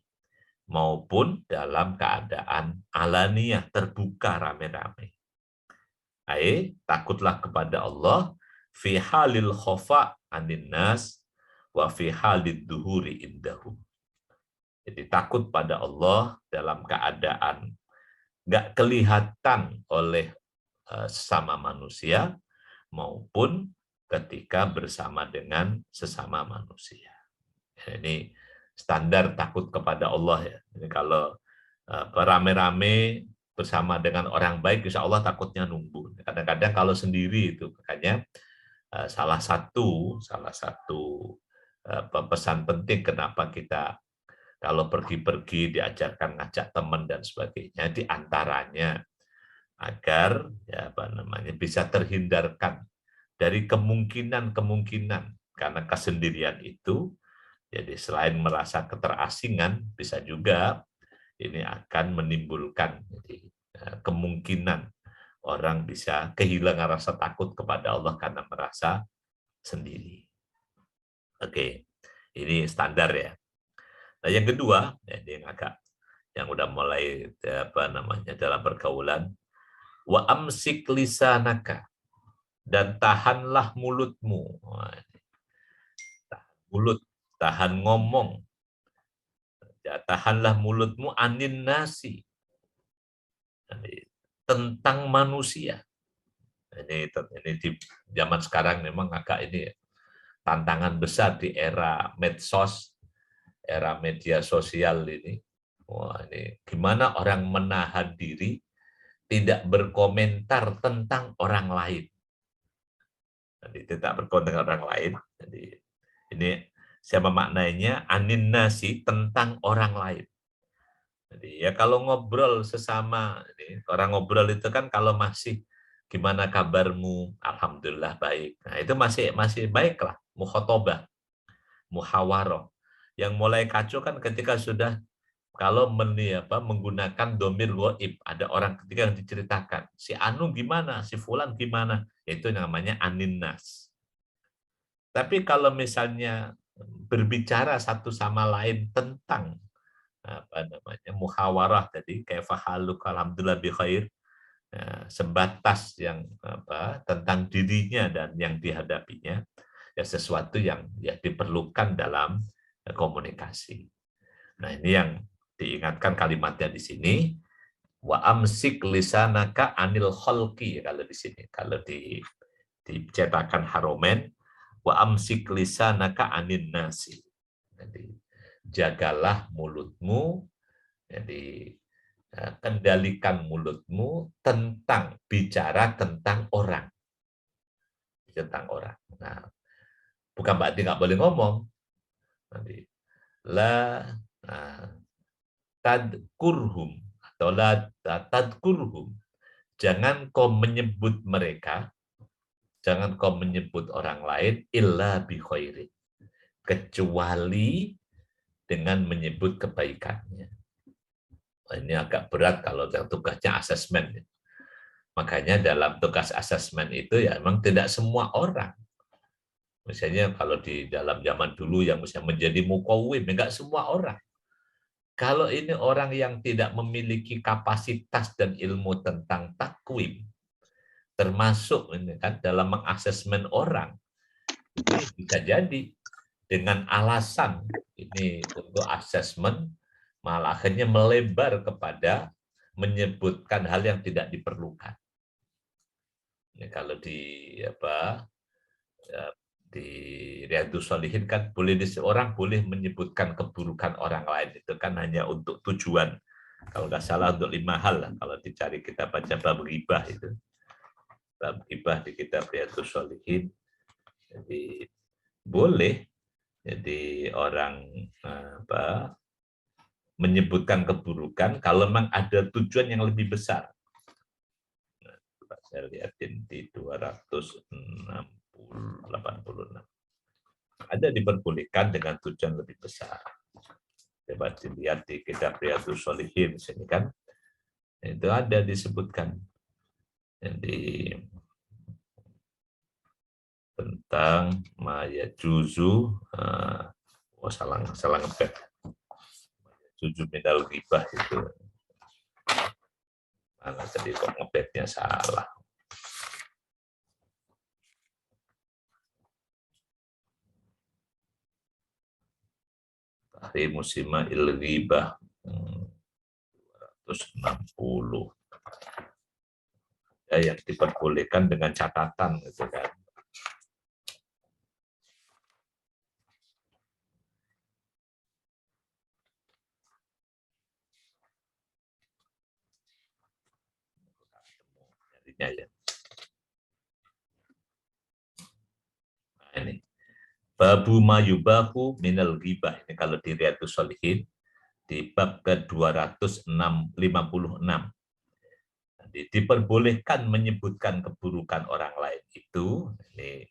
maupun dalam keadaan alaniyah, terbuka rame-rame. Takutlah kepada Allah fi halil khofa anin nas wa fi halid duhuri indahu. Jadi takut pada Allah dalam keadaan nggak kelihatan oleh sesama manusia maupun ketika bersama dengan sesama manusia. Ini standar takut kepada Allah ya. Jadi kalau rame-rame bersama dengan orang baik, insya Allah takutnya nunggu. Kadang-kadang kalau sendiri itu, makanya salah satu pesan penting kenapa kita kalau pergi-pergi diajarkan ngajak teman dan sebagainya, diantaranya agar bisa terhindarkan dari kemungkinan karena kesendirian itu. Jadi selain merasa keterasingan, bisa juga ini akan menimbulkan kemungkinan orang bisa kehilangan rasa takut kepada Allah karena merasa sendiri. Oke, ini standar ya. Nah, yang kedua, ini yang udah mulai dalam pergaulan, wa amsik lisanaka, dan tahanlah mulutmu. Tahan mulut, tahan ngomong. Ya, tahanlah mulutmu anin nasi, tentang manusia. Ini di zaman sekarang memang agak ini tantangan besar di era medsos, era media sosial ini. Wah, ini gimana orang menahan diri tidak berkomentar tentang orang lain. Jadi tidak berkomentar tentang orang lain. Jadi ini siapa maknanya anin nasi, tentang orang lain. Jadi ya kalau ngobrol sesama, orang ngobrol itu kan kalau masih gimana kabarmu, alhamdulillah baik. Nah, itu masih baik lah, mukhotobah, muhawaroh. Yang mulai kacau kan ketika sudah kalau menggunakan domir goib, ada orang ketika yang diceritakan, si Anu gimana, si Fulan gimana, itu namanya aninnas. Tapi kalau misalnya berbicara satu sama lain tentang muhawarah tadi, kayak fahaluk alhamdulillah bi khair, sebatas yang tentang dirinya dan yang dihadapinya, ya sesuatu yang ya diperlukan dalam komunikasi. Nah, ini yang diingatkan kalimatnya di sini, wa amsik lisanaka anil khalqi, kalau di sini, kalau dicetakan Haromen, wa amsik lisanaka anin nasi. Jadi jagalah mulutmu, jadi kendalikan mulutmu tentang bicara tentang orang. Tentang orang. Nah, bukan berarti nggak boleh ngomong. Nanti la tadkurhum atau la tadkurhum. Jangan kau menyebut mereka, jangan kau menyebut orang lain illa bi khairin, kecuali dengan menyebut kebaikannya. Ini agak berat kalau yang tugasnya asesmen. Makanya dalam tugas asesmen itu ya memang tidak semua orang. Misalnya kalau di dalam zaman dulu yang misalnya menjadi mukawwim, enggak semua orang. Kalau ini orang yang tidak memiliki kapasitas dan ilmu tentang takwim, termasuk ini kan dalam mengasesmen orang, itu bisa jadi dengan alasan ini untuk asesmen malah akhirnya melebar kepada menyebutkan hal yang tidak diperlukan. Ya, kalau di Riyadhus Shalihin kan orang boleh menyebutkan keburukan orang lain, itu kan hanya untuk tujuan, kalau nggak salah untuk 5 hal lah, kalau dicari kita baca bab ghibah itu, bab ghibah di kitab Riyadhus Shalihin. Jadi boleh jadi orang menyebutkan keburukan kalau memang ada tujuan yang lebih besar. Saya lihatin di 286. Ada diperbolehkan dengan tujuan lebih besar. Coba dilihat di kitab Riyadhus Shalihin sini kan, itu ada disebutkan. Jadi tentang maya juzu, salah ngebet. Juzu minal ghibah itu. Mana tadi kok ngebetnya salah. Musima il-ghibah 260. Ya, yang diperbolehkan dengan catatan gitu kan. Ya. Nah, ini babu mayubahu minal ghibah, ini kalau di Riyadhus Shalihin di bab ke-256. Diperbolehkan menyebutkan keburukan orang lain itu ini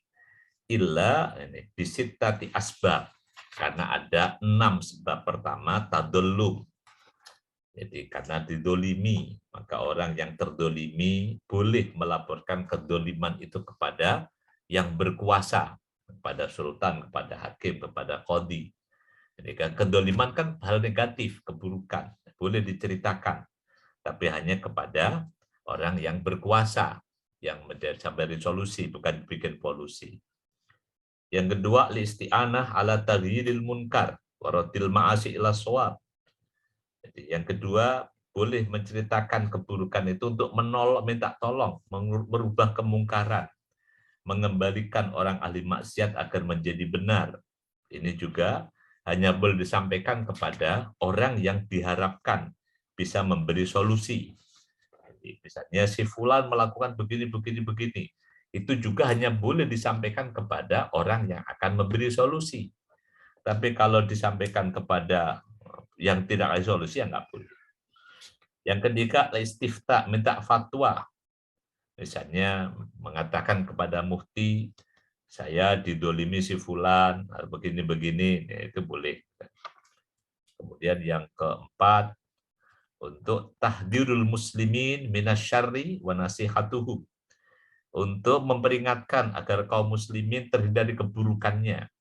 ini bisittati asbab, karena ada 6 sebab. Pertama, tadallum, Jadi karena didolimi, maka orang yang terdolimi boleh melaporkan kedoliman itu kepada yang berkuasa, kepada sultan, kepada hakim, kepada qadhi. Jadi kedoliman kan hal negatif, keburukan, boleh diceritakan, tapi hanya kepada orang yang berkuasa, yang memberi solusi, bukan bikin polusi. Yang kedua, listi'anah ala taghyiril munkar, waratil ma'asi ila shawab. Jadi yang kedua, boleh menceritakan keburukan itu untuk menolong, minta tolong, merubah kemungkaran, mengembalikan orang ahli maksiat agar menjadi benar. Ini juga hanya boleh disampaikan kepada orang yang diharapkan bisa memberi solusi. Jadi, misalnya si fulan melakukan begini, begini, begini. Itu juga hanya boleh disampaikan kepada orang yang akan memberi solusi. Tapi kalau disampaikan kepada yang tidak ada solusi, ya nggak boleh. Yang ketiga, istifta, minta fatwa. Misalnya mengatakan kepada mufti, saya didolimi si fulan, begini-begini, ya itu boleh. Kemudian yang keempat, untuk tahdirul muslimin minasyarri wa nasihatuhum. Untuk memperingatkan agar kaum muslimin terhindar dari keburukannya.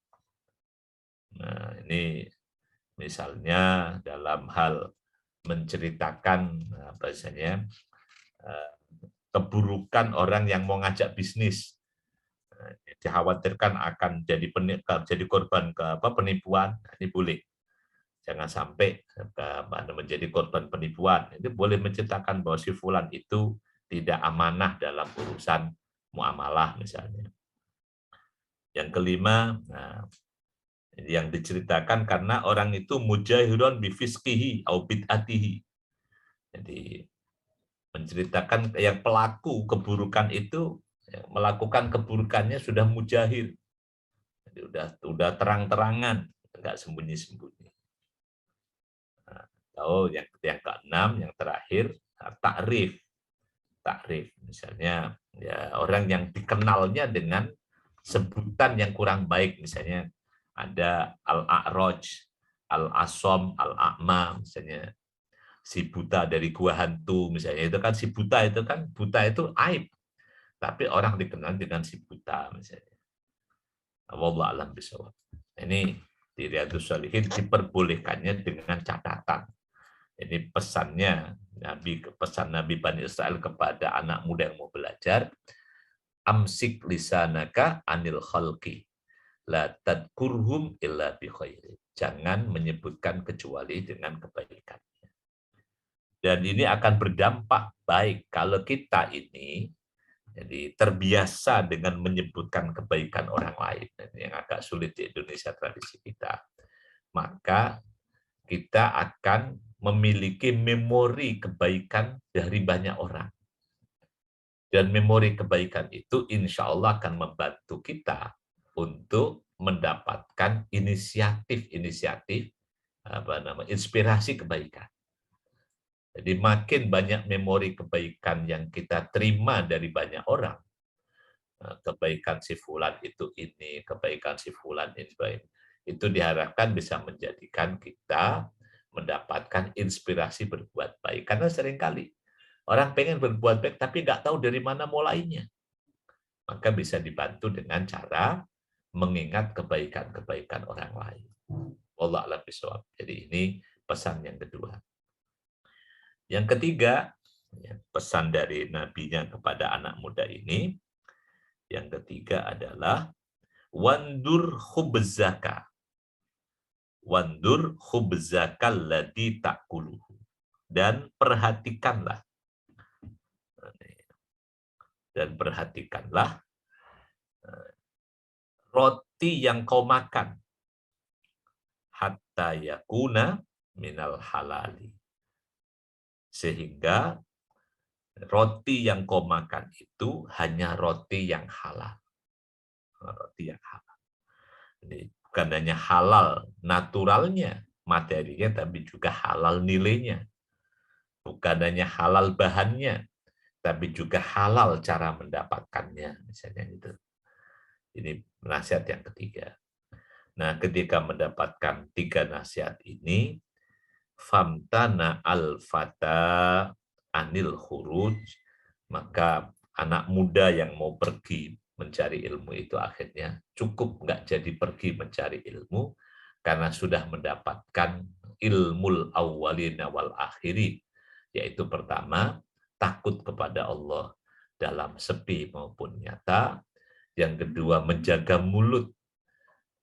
Nah, ini misalnya dalam hal menceritakan biasanya keburukan orang yang mau ngajak bisnis, dikhawatirkan akan jadi korban penipuan, ini boleh. Jangan sampai menjadi korban penipuan. Itu boleh menceritakan bahwa si fulan itu tidak amanah dalam urusan muamalah misalnya. Yang kelima, yang diceritakan karena orang itu mujahirun bifisqihi au bid'atihi. Jadi menceritakan yang pelaku keburukan itu melakukan keburukannya sudah mujahir. Jadi udah terang-terangan, enggak sembunyi-sembunyi. Atau yang keenam, yang terakhir, takrif. Takrif, misalnya ya orang yang dikenalnya dengan sebutan yang kurang baik, misalnya ada al-a'raj, al-asom, al-a'ma, misalnya si buta dari gua hantu, misalnya itu kan si buta itu aib, tapi orang dikenal dengan si buta misalnya. Wallahu a'lam bishawab. Ini di Riyadhus Shalihin diperbolehkannya dengan catatan. Ini pesannya pesan Nabi Bani Israel kepada anak muda yang mau belajar, amsik lisanaka anil khalqi la tadkurhum illa bi khairi. Jangan menyebutkan kecuali dengan kebaikan. Dan ini akan berdampak baik kalau kita ini jadi terbiasa dengan menyebutkan kebaikan orang lain, yang agak sulit di Indonesia tradisi kita. Maka kita akan memiliki memori kebaikan dari banyak orang. Dan memori kebaikan itu insya Allah akan membantu kita untuk mendapatkan inisiatif-inisiatif inspirasi kebaikan. Jadi makin banyak memori kebaikan yang kita terima dari banyak orang, kebaikan si fulan itu ini, kebaikan si fulan ini, itu diharapkan bisa menjadikan kita mendapatkan inspirasi berbuat baik. Karena seringkali orang pengen berbuat baik tapi nggak tahu dari mana mulainya. Maka bisa dibantu dengan cara mengingat kebaikan-kebaikan orang lain. Wallahu a'lam bishawab. Jadi ini pesan yang kedua. Yang ketiga, pesan dari nabinya kepada anak muda ini, yang ketiga adalah wandur khubzaka. Wandur khubzakal ladzi ta'kuluhu. Dan perhatikanlah. Dan perhatikanlah roti yang kau makan. Hatta yakuna minal halali. Sehingga roti yang kau makan itu hanya roti yang halal. Roti yang halal. Ini bukan hanya halal naturalnya, materinya, tapi juga halal nilainya. Bukan hanya halal bahannya, tapi juga halal cara mendapatkannya. Misalnya itu. Ini nasihat yang ketiga. Nah, ketika mendapatkan tiga nasihat ini, famtana al-fata anil khuruj, maka anak muda yang mau pergi mencari ilmu itu akhirnya cukup nggak jadi pergi mencari ilmu karena sudah mendapatkan ilmul awwalina wal akhirin, yaitu pertama takut kepada Allah dalam sepi maupun nyata, yang kedua menjaga mulut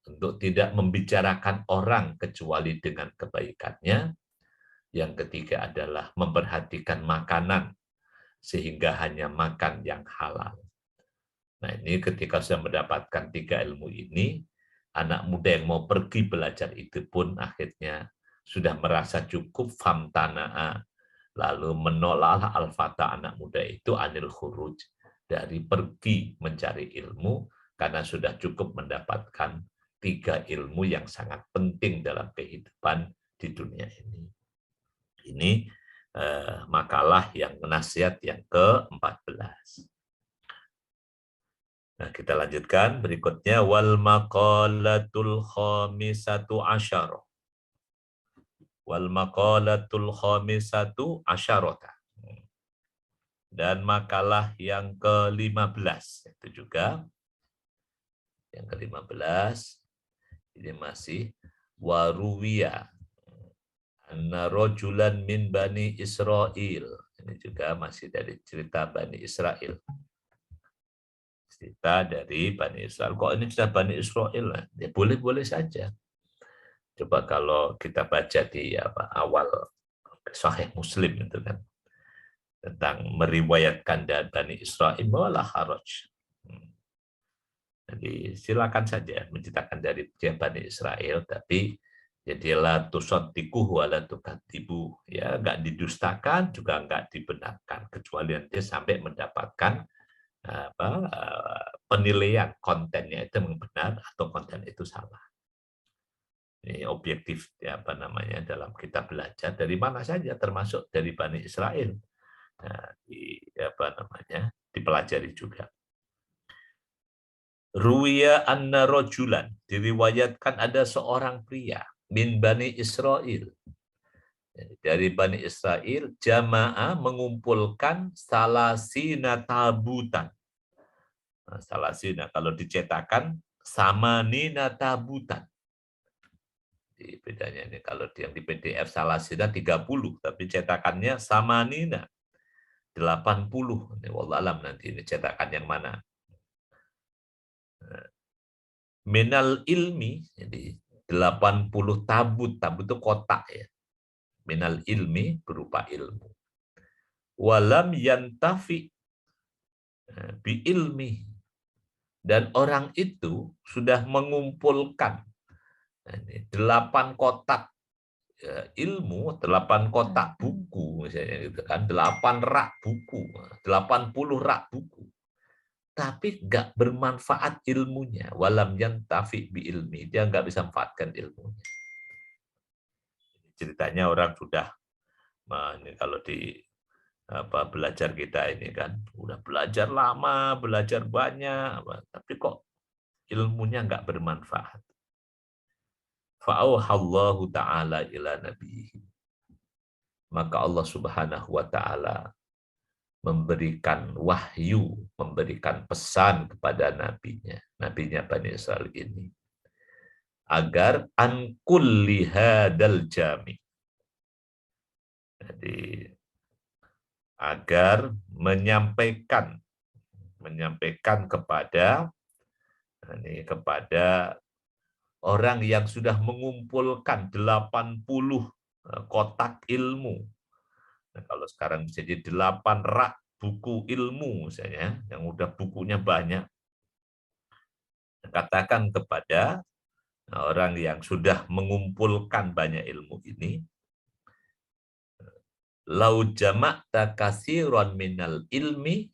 untuk tidak membicarakan orang kecuali dengan kebaikannya, yang ketiga adalah memperhatikan makanan sehingga hanya makan yang halal. Nah, ini ketika sudah mendapatkan 3 ilmu ini, anak muda yang mau pergi belajar itu pun akhirnya sudah merasa cukup famtana'a, lalu menolaklah al-fata anak muda itu anil khuruj, dari pergi mencari ilmu karena sudah cukup mendapatkan 3 ilmu yang sangat penting dalam kehidupan di dunia ini. Ini makalah yang nasihat yang ke-14. Nah, kita lanjutkan berikutnya, wal maqalatul khamisatu asyarah. Wal maqalatul khamisatu asyarata. Dan makalah yang ke-15 itu juga yang ke-15 ini masih waruwiya anna rajulan min bani Israel. Ini juga masih dari cerita Bani Israel. Cerita dari Bani Israel. Kok ini cerita Bani Israel? Ya boleh-boleh saja. Coba kalau kita baca di awal Sahih Muslim itu kan, tentang meriwayatkan dari Bani Israel, malah haraj. Jadi silakan saja menceritakan dari Bani Israel, tapi jadilah tusaddiquh wa la tukadzibuh, ya enggak didustakan juga enggak dibenarkan kecuali nanti sampai mendapatkan penilaian kontennya itu memang benar atau konten itu salah. Ini objektif ya, dalam kita belajar dari mana saja, termasuk dari Bani Israel. Nah, dipelajari juga. Ruwiya anna rojulan, diriwayatkan ada seorang pria min Bani Israel. Dari Bani Israel, jamaah mengumpulkan salasina tabutan. Nah, salasina kalau dicetakan samanina tabutan. Di bedanya ini kalau yang di PDF salasina 30, tapi cetakannya samanina 80. Ini wallahualam nanti ini cetakan yang mana. Minal ilmi, jadi 80 tabut, tabut itu kotak ya. Minal ilmi berupa ilmu. Walam yantafi bi ilmi, dan orang itu sudah mengumpulkan 8 kotak ilmu, 8 kotak buku misalnya gitu kan, 8 rak buku, 80 rak buku. Tapi nggak bermanfaat ilmunya, walam yantafi bi ilmi, dia nggak bisa manfaatkan ilmunya. Ceritanya orang sudah, ini kalau di belajar kita ini kan, udah belajar lama, belajar banyak, tapi kok ilmunya nggak bermanfaat. Fa'auhallahu ta'ala ila nabihi, maka Allah Subhanahu wa ta'ala memberikan wahyu, memberikan pesan kepada nabinya Bani Israel ini, agar an kulli hadal jami, jadi agar menyampaikan kepada orang yang sudah mengumpulkan 80 kotak ilmu. Nah, kalau sekarang jadi 8 rak buku ilmu misalnya, yang udah bukunya banyak. Katakan kepada orang yang sudah mengumpulkan banyak ilmu ini, lau jama'ta katsiran minal ilmi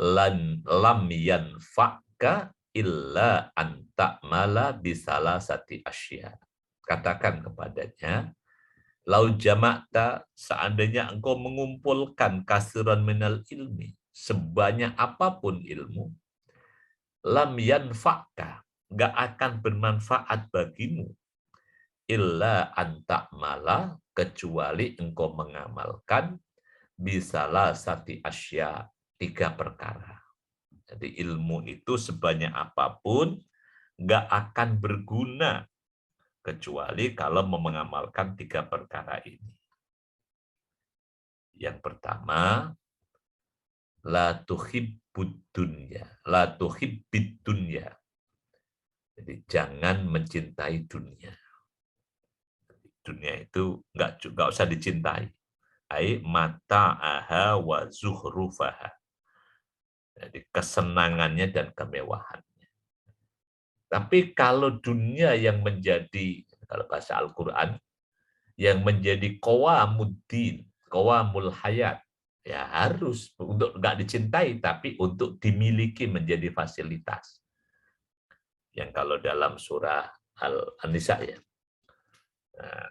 lam yanfa'ka illa antakmala bisalah sati asya. Katakan kepadanya, lau jama'ta, seandainya engkau mengumpulkan kasiran minal ilmi, sebanyak apapun ilmu, lam yanfa'ka, enggak akan bermanfaat bagimu, illa antakmala, kecuali engkau mengamalkan bisalah sati asya, 3 perkara. Jadi ilmu itu sebanyak apapun nggak akan berguna kecuali kalau mengamalkan 3 perkara ini. Yang pertama, la tuhibbud dunya, la tuhibbid dunya. Jadi jangan mencintai dunia. Dunia itu nggak usah dicintai. Ai mata'aha wa zuhrufaha. Jadi kesenangannya dan kemewahannya. Tapi kalau dunia yang menjadi, kalau bahasa Al-Quran, yang menjadi qawamuddin, qawamul hayat, ya harus untuk nggak dicintai, tapi untuk dimiliki menjadi fasilitas. Yang kalau dalam surah Al-Nisa ya,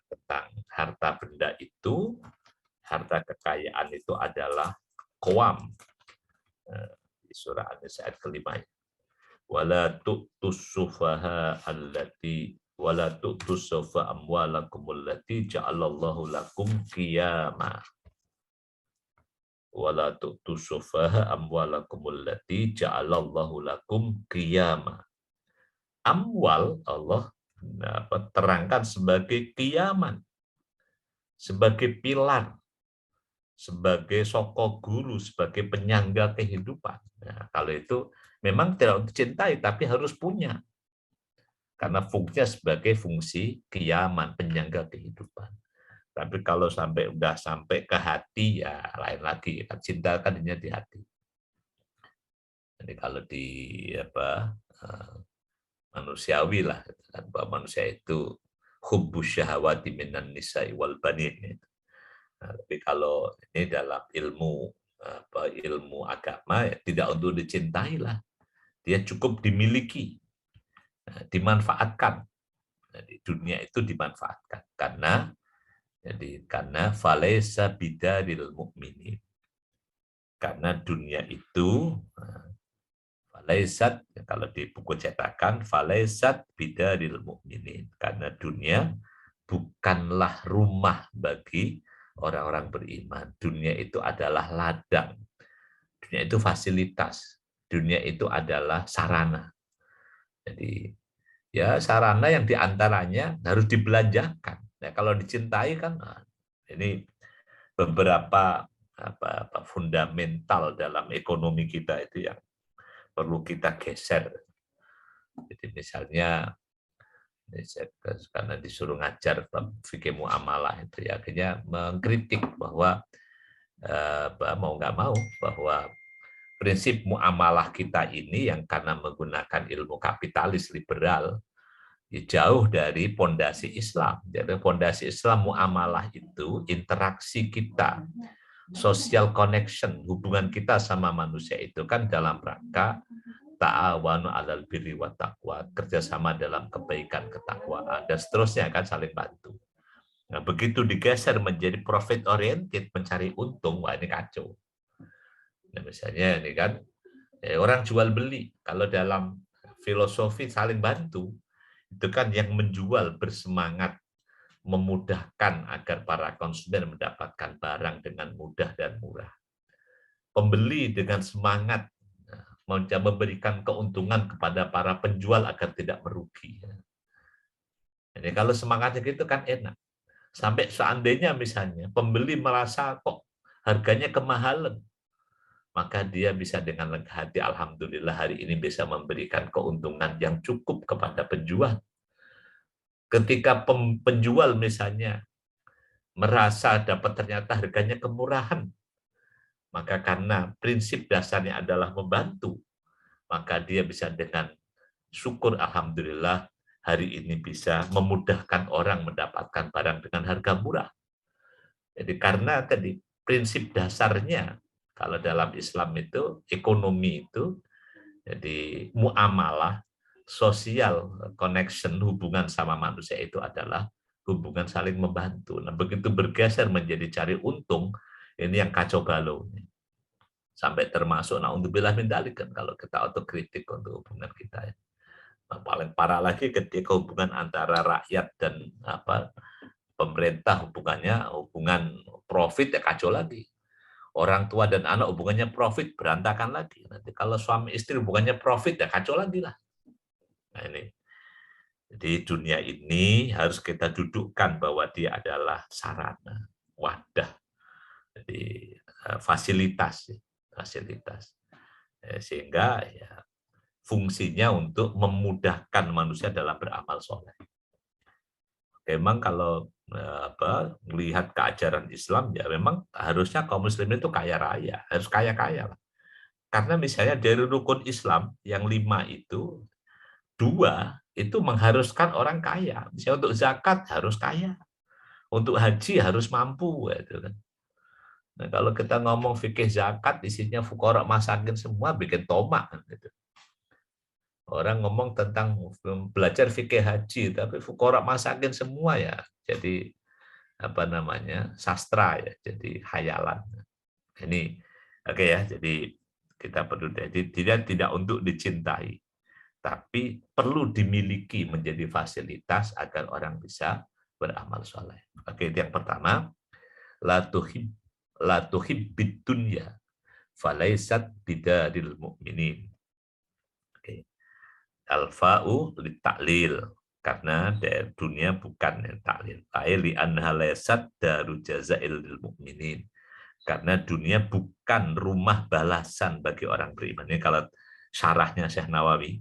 tentang harta benda itu, harta kekayaan itu adalah qawam. Di surah An-Nisa ayat kelima. Wala tu'tus sufaha allati wala tu'tus sufa amwalakum allati ja'alallahu lakum qiyama. Wala tu'tus sufaha amwalakum allati ja'alallahu lakum qiyama. Amwal Allah terangkan sebagai qiyaman, sebagai pilar, sebagai sokok guru, sebagai penyangga kehidupan. Nah, kalau itu memang tidak dicintai, tapi harus punya. Karena fungsinya sebagai fungsi kiaman, penyangga kehidupan. Tapi kalau udah sampai ke hati, ya lain lagi. Cinta kan hanya di hati. Jadi kalau di manusiawi lah, bahwa manusia itu hubbus syahawati minan nisa'i wal banin. Nah, tapi kalau ini dalam ilmu agama, ya tidak untuk dicintai lah. Dia cukup dimiliki, dimanfaatkan. Jadi dunia itu dimanfaatkan karena falaisa bidaril mu'minin. Karena dunia itu falaisat, kalau di buku cetakan falaisat bidaril mu'minin. Karena dunia bukanlah rumah bagi orang-orang beriman. Dunia itu adalah ladang. Dunia itu fasilitas. Dunia itu adalah sarana. Jadi ya sarana yang diantaranya harus dibelanjakan. Nah, kalau dicintai kan, ini beberapa fundamental dalam ekonomi kita itu yang perlu kita geser. Jadi misalnya karena disuruh ngajar fikih muamalah itu ya, akhirnya mengkritik bahwa mau nggak mau bahwa prinsip muamalah kita ini yang karena menggunakan ilmu kapitalis liberal jauh dari pondasi Islam. Jadi pondasi Islam muamalah itu interaksi kita, social connection, hubungan kita sama manusia itu kan dalam rangka ta'awanu 'alal birri wa taqwa, kerjasama dalam kebaikan, ketakwaan, dan seterusnya kan saling bantu. Nah, begitu digeser menjadi profit oriented, mencari untung, wah ini kacau. Nah, misalnya ini kan orang jual beli, kalau dalam filosofi saling bantu, itu kan yang menjual bersemangat memudahkan agar para konsumen mendapatkan barang dengan mudah dan murah. Pembeli dengan semangat memberikan keuntungan kepada para penjual agar tidak merugi. Jadi kalau semangatnya gitu kan enak. Sampai seandainya misalnya pembeli merasa kok harganya kemahalan, maka dia bisa dengan lega hati, alhamdulillah hari ini bisa memberikan keuntungan yang cukup kepada penjual. Ketika penjual misalnya merasa dapat ternyata harganya kemurahan, maka karena prinsip dasarnya adalah membantu, maka dia bisa dengan syukur, alhamdulillah hari ini bisa memudahkan orang mendapatkan barang dengan harga murah. Jadi karena tadi prinsip dasarnya kalau dalam Islam itu ekonomi itu jadi muamalah, sosial connection, hubungan sama manusia itu adalah hubungan saling membantu. Nah, begitu bergeser menjadi cari untung, ini yang kacau balau. Sampai termasuk, nah untuk bilah mindalik kan kalau kita otokritik untuk hubungan kita. Nah, paling parah lagi ketika hubungan antara rakyat dan pemerintah, hubungan profit ya kacau lagi. Orang tua dan anak hubungannya profit, berantakan lagi. Nanti kalau suami istri hubungannya profit ya kacau lagi lah. Nah ini. Jadi dunia ini harus kita dudukkan bahwa dia adalah sarana, wadah, jadi fasilitas, sehingga ya fungsinya untuk memudahkan manusia dalam beramal soleh. Memang kalau melihat keajaran Islam ya memang harusnya kaum muslimin itu kaya raya, harus kaya-kaya lah. Karena misalnya dari rukun Islam yang 5 itu 2 itu mengharuskan orang kaya. Misalnya untuk zakat harus kaya, untuk haji harus mampu. Gitu kan. Nah, kalau kita ngomong fikih zakat, isinya fuqara masakin semua, bikin tomak. Gitu. Orang ngomong tentang belajar fikih haji, tapi fuqara masakin semua ya. Jadi sastra ya, jadi hayalan. Ini oke ya, jadi kita perlu jadi tidak untuk dicintai. Tapi perlu dimiliki menjadi fasilitas agar orang bisa beramal soleh. Oke, itu yang pertama. La tuhibbid dunya falaisat bidaril mu'minin. Oke. Al-fa'u littaklil. Karena dunia bukan taklil. Li anha laisat daru jazail lil mu'minin. Karena dunia bukan rumah balasan bagi orang beriman. Ini kalau syarahnya Syekh Nawawi.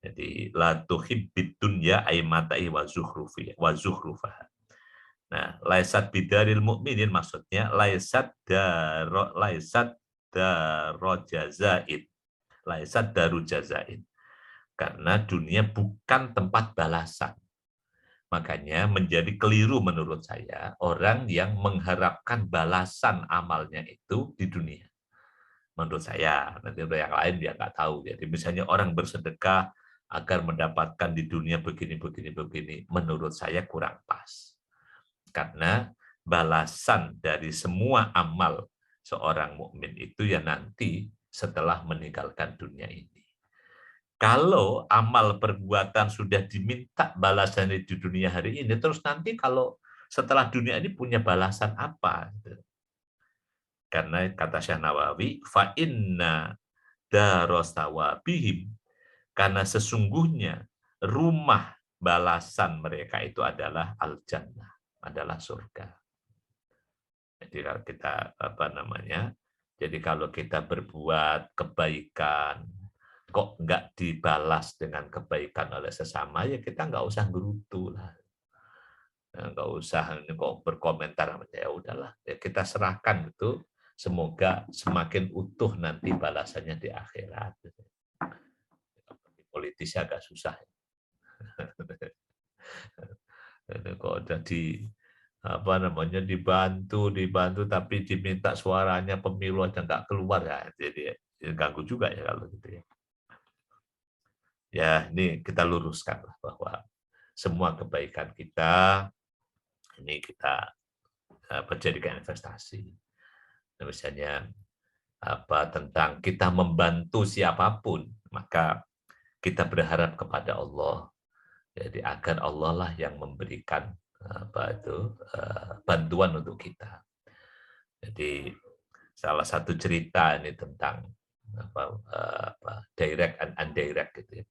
Jadi la tuhibbid dunya ay mata'i wa zuhrufa. Nah, laisat bidaril mukminin maksudnya laisat daro jazain. Laisat daru jazain. Karena dunia bukan tempat balasan. Makanya menjadi keliru menurut saya orang yang mengharapkan balasan amalnya itu di dunia. Menurut saya, nanti yang lain dia nggak tahu. Jadi misalnya orang bersedekah agar mendapatkan di dunia begini. Menurut saya kurang pas. Karena balasan dari semua amal seorang mukmin itu ya nanti setelah meninggalkan dunia ini. Kalau amal perbuatan sudah diminta balasannya di dunia hari ini, terus nanti kalau setelah dunia ini punya balasan apa? Karena kata Syekh Nawawi, fa inna darostawabihim, karena sesungguhnya rumah balasan mereka itu adalah al-jannah, adalah surga. Jadi kalau kita jadi kalau kita berbuat kebaikan kok nggak dibalas dengan kebaikan oleh sesama, ya kita nggak usah gerutu lah, nggak usah kok berkomentar, ya udahlah, ya kita serahkan itu. Semoga semakin utuh nanti balasannya di akhirat. Politisnya agak susah. Kok udah dibantu tapi diminta suaranya pemilu aja nggak keluar ya, jadi ganggu juga ya kalau gitu ya. Ya ini kita luruskan bahwa semua kebaikan kita ini kita jadikan investasi. Misalnya tentang kita membantu siapapun, maka kita berharap kepada Allah. Jadi agar Allah lah yang memberikan bantuan untuk kita. Jadi salah satu cerita ini tentang direct and indirect gitu ya.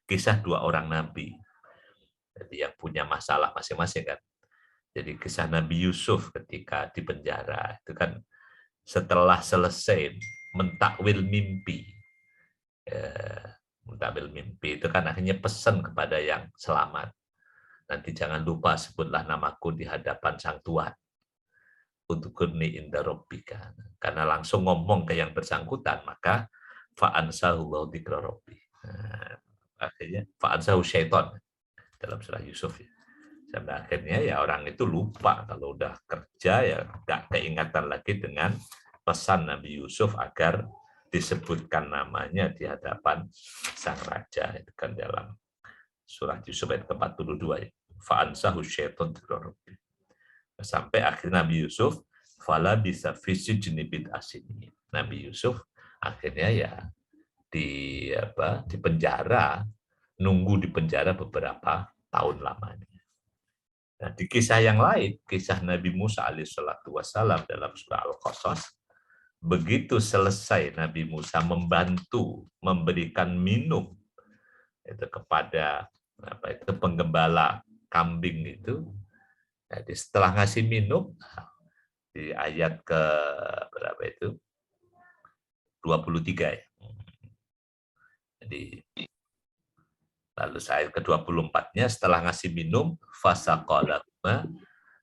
Kisah dua orang nabi. Jadi yang punya masalah masing-masing kan. Jadi kisah Nabi Yusuf ketika di penjara itu kan setelah selesai mentakwil mimpi. Mentakwil mimpi itu kan akhirnya pesan kepada yang selamat. Nanti jangan lupa sebutlah namaku di hadapan Sang Tuhan. Udhkurni inda rabbika. Karena langsung ngomong ke yang bersangkutan, maka fa'ansahullahu dzikra rabbi. Akhirnya fa'ansahu syaiton dalam surah Yusuf ya. Sampai akhirnya ya orang itu lupa kalau udah kerja ya nggak keingatan lagi dengan pesan Nabi Yusuf agar disebutkan namanya di hadapan sang raja. Itu kan dalam surah Yusuf ayat ke-42 ya. Fa'ansahu syaiton dzikra rabbi. Sampai akhirnya Nabi Yusuf fala bisa visi jenibit asini. Nabi Yusuf akhirnya ya di penjara nunggu di penjara beberapa tahun lamanya. Nah, di kisah yang lain, kisah Nabi Musa alaihissalatu wassalam dalam surah Al-Qasas, begitu selesai Nabi Musa membantu memberikan minum itu kepada penggembala kambing itu, jadi setelah ngasih minum di ayat ke berapa itu 23 ya. Jadi lalu ayat ke-24-nya setelah ngasih minum fasaqalahuma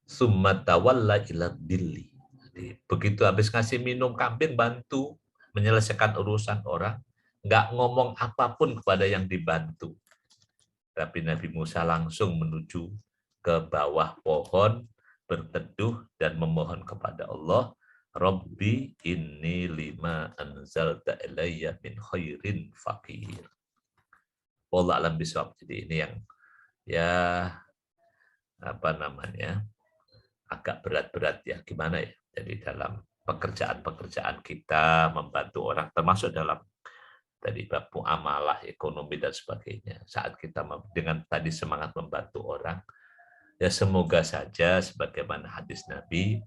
summa tawalla ila dilli. Jadi begitu habis ngasih minum kambing bantu menyelesaikan urusan orang, nggak ngomong apapun kepada yang dibantu. Tapi Nabi Musa langsung menuju ke bawah pohon, berteduh dan memohon kepada Allah, Rabbi inni lima anzalta ilayya min khairin faqir. Wallah alam bisawab. Jadi ini yang ya agak berat-berat ya, gimana ya. Jadi dalam pekerjaan-pekerjaan kita membantu orang, termasuk dalam tadi bab muamalah, ekonomi dan sebagainya. Saat kita dengan tadi semangat membantu orang, ya semoga saja sebagaimana hadis Nabi,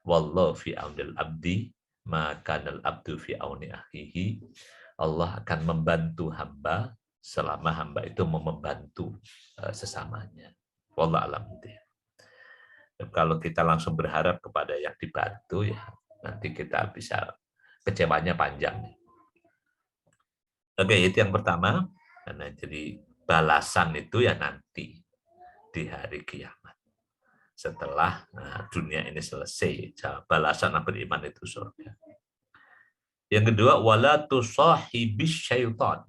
wallahu fi aunil abdi, maka al abdu fi auni akhihi. Allah akan membantu hamba selama hamba itu mau membantu sesamanya. Wallahu alam. Kalau kita langsung berharap kepada yang dibantu, ya nanti kita bisa kecewanya panjang. Oke, itu yang pertama. Karena jadi balasan itu ya nanti di hari kiamat. Setelah dunia ini selesai, balasan beriman itu surga. Yang kedua, wala tusahibis syaitan.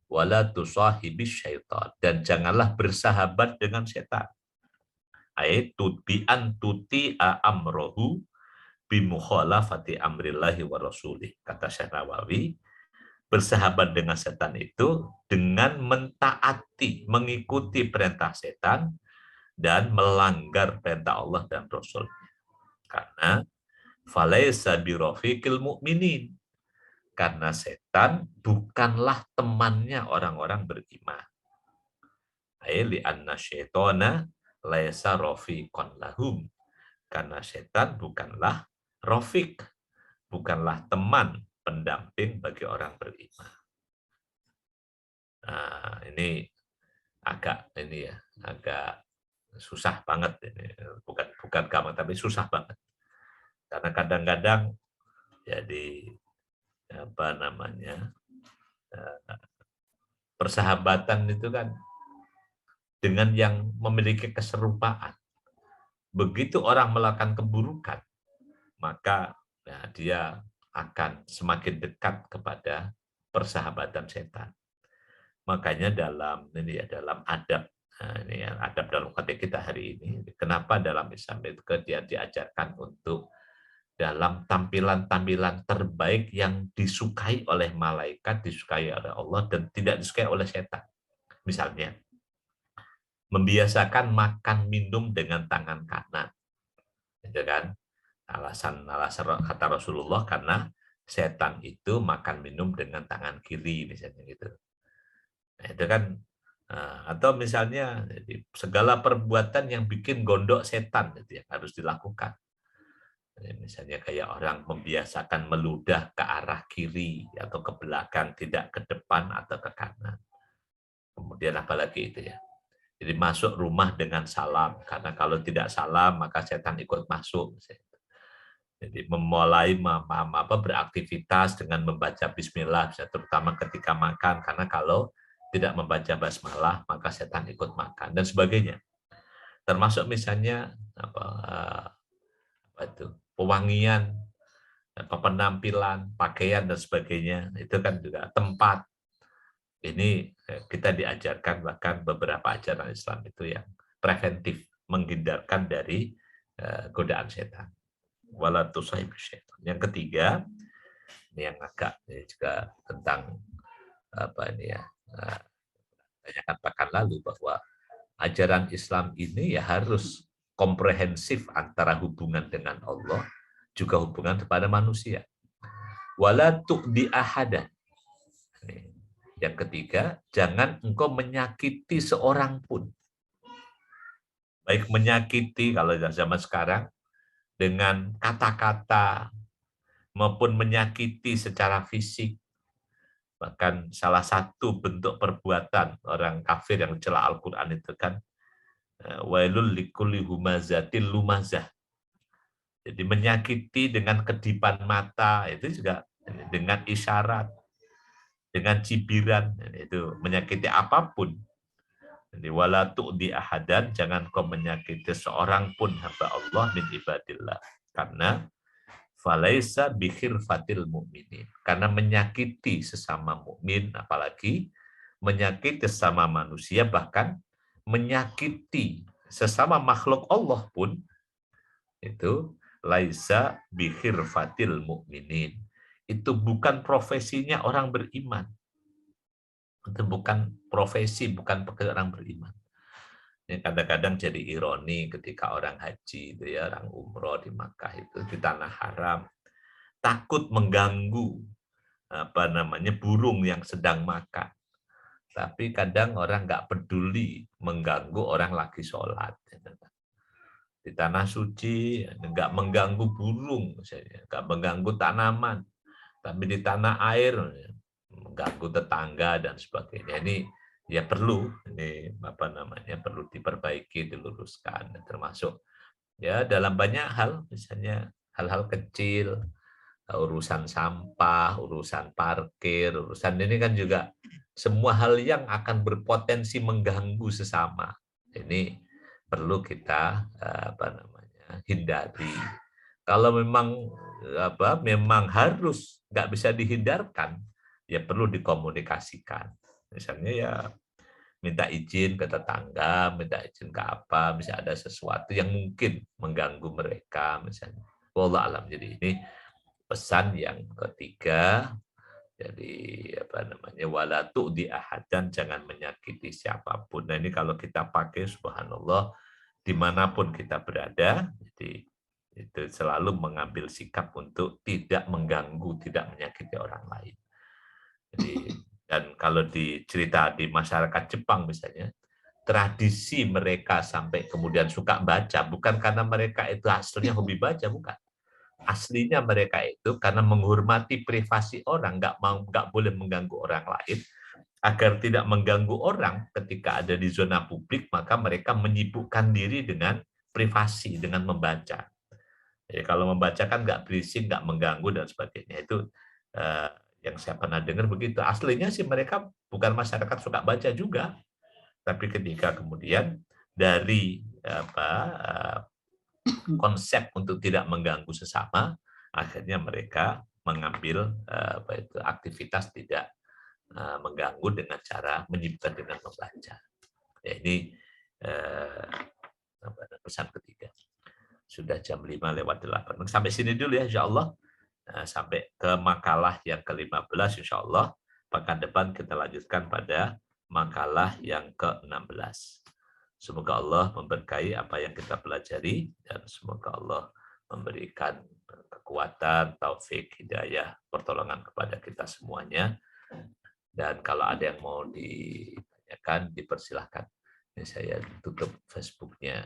Wala tusahibis syaitan. Dan janganlah bersahabat dengan setan. Aitu bi antuti amrohu bimukhalafati amrillahi wa rasulih. Kata Syekh Nawawi, bersahabat dengan setan itu dengan mentaati, mengikuti perintah setan dan melanggar perintah Allah dan Rasul. Karena falaisa birafiqil mu'minin. Karena setan bukanlah temannya orang-orang beriman. Li anna syaitana laisa rafiqan lahum. Karena setan bukanlah rafiq, bukanlah teman pendamping bagi orang beriman. Nah, ini agak susah banget ini. Bukan gampang, tapi susah banget. Karena kadang-kadang jadi persahabatan itu kan dengan yang memiliki keserupaan. Begitu orang melakukan keburukan, maka dia akan semakin dekat kepada persahabatan setan. Makanya dalam adab, adab dalam konteks kita hari ini, kenapa dalam Islam itu dia diajarkan untuk dalam tampilan-tampilan terbaik yang disukai oleh malaikat, disukai oleh Allah, dan tidak disukai oleh setan. Misalnya, membiasakan makan minum dengan tangan kanan. Itu kan? Alasan kata Rasulullah karena setan itu makan minum dengan tangan kiri misalnya gitu. Nah, itu kan atau misalnya segala perbuatan yang bikin gondok setan itu yang harus dilakukan. Misalnya kayak orang membiasakan meludah ke arah kiri atau ke belakang, tidak ke depan atau ke kanan. Kemudian apalagi itu ya. Jadi masuk rumah dengan salam, karena kalau tidak salam maka setan ikut masuk. Jadi memulai beraktivitas dengan membaca bismillah, terutama ketika makan, karena kalau tidak membaca basmalah maka setan ikut makan dan sebagainya. Termasuk misalnya pewangian, penampilan, pakaian dan sebagainya, itu kan juga tempat. Ini kita diajarkan bahkan beberapa ajaran Islam itu yang preventif, menghindarkan dari godaan setan. Wala tusahibus syaitan. Yang ketiga, ini yang agak juga tentang tanyakan pekan lalu, bahwa ajaran Islam ini ya harus komprehensif antara hubungan dengan Allah juga hubungan kepada manusia. Wala tu'di ahadan. Yang ketiga, jangan engkau menyakiti seorang pun. Baik menyakiti kalau zaman sekarang dengan kata-kata maupun menyakiti secara fisik. Bahkan salah satu bentuk perbuatan orang kafir yang mencela Al-Quran itu kan wailul likulli humazatil lumazah. Jadi menyakiti dengan kedipan mata itu juga dengan isyarat, dengan cibiran, itu menyakiti apapun. Jadi wala tu'di ahadan, jangan kau menyakiti seorang pun hamba Allah min ibadillah. Karena falaisa bikhirfatil mu'minin. Karena menyakiti sesama mukmin, apalagi menyakiti sesama manusia, bahkan menyakiti sesama makhluk Allah pun, itu laisa bikhirfatil mu'minin. Itu bukan profesinya orang beriman. Itu bukan profesi, bukan pekerjaan orang beriman. Ini kadang-kadang jadi ironi ketika orang haji, itu ya, orang umroh di Makkah itu di tanah haram, takut mengganggu burung yang sedang makan. Tapi kadang orang nggak peduli mengganggu orang lagi sholat. Di tanah suci nggak mengganggu burung, misalnya, nggak mengganggu tanaman. Tapi di tanah air mengganggu tetangga dan sebagainya. Ini ya perlu perlu diperbaiki, diluruskan, termasuk ya dalam banyak hal, misalnya hal-hal kecil, urusan sampah, urusan parkir, urusan ini kan juga semua hal yang akan berpotensi mengganggu sesama. Ini perlu kita hindari. Kalau memang harus nggak bisa dihindarkan, ya perlu dikomunikasikan. Misalnya ya minta izin ke tetangga, minta izin ke apa, bisa ada sesuatu yang mungkin mengganggu mereka, misalnya. Wallah alam. Jadi ini pesan yang ketiga. Jadi wala tu'di ahadan, jangan menyakiti siapapun. Nah ini kalau kita pakai subhanallah dimanapun kita berada, jadi itu selalu mengambil sikap untuk tidak mengganggu, tidak menyakiti orang lain. Jadi, dan kalau dicerita di masyarakat Jepang misalnya, tradisi mereka sampai kemudian suka baca bukan karena mereka itu aslinya hobi baca, bukan. Aslinya mereka itu karena menghormati privasi orang, nggak boleh mengganggu orang lain. Agar tidak mengganggu orang ketika ada di zona publik, maka mereka menyibukkan diri dengan privasi, dengan membaca. Jadi kalau membaca kan nggak berisik, nggak mengganggu dan sebagainya. Itu yang saya pernah dengar begitu. Aslinya sih mereka bukan masyarakat suka baca juga, tapi ketika kemudian dari konsep untuk tidak mengganggu sesama, akhirnya mereka mengambil aktivitas tidak mengganggu dengan cara menyibukkan dengan membaca. Ya, ini pesan ketiga. Sudah jam 5:08. Sampai sini dulu ya, insya Allah. Sampai ke makalah yang ke-15, insya Allah. Pekan depan kita lanjutkan pada makalah yang ke-16. Semoga Allah memberkahi apa yang kita pelajari, dan semoga Allah memberikan kekuatan, taufik, hidayah, pertolongan kepada kita semuanya. Dan kalau ada yang mau ditanyakan, dipersilahkan. Ini saya tutup Facebooknya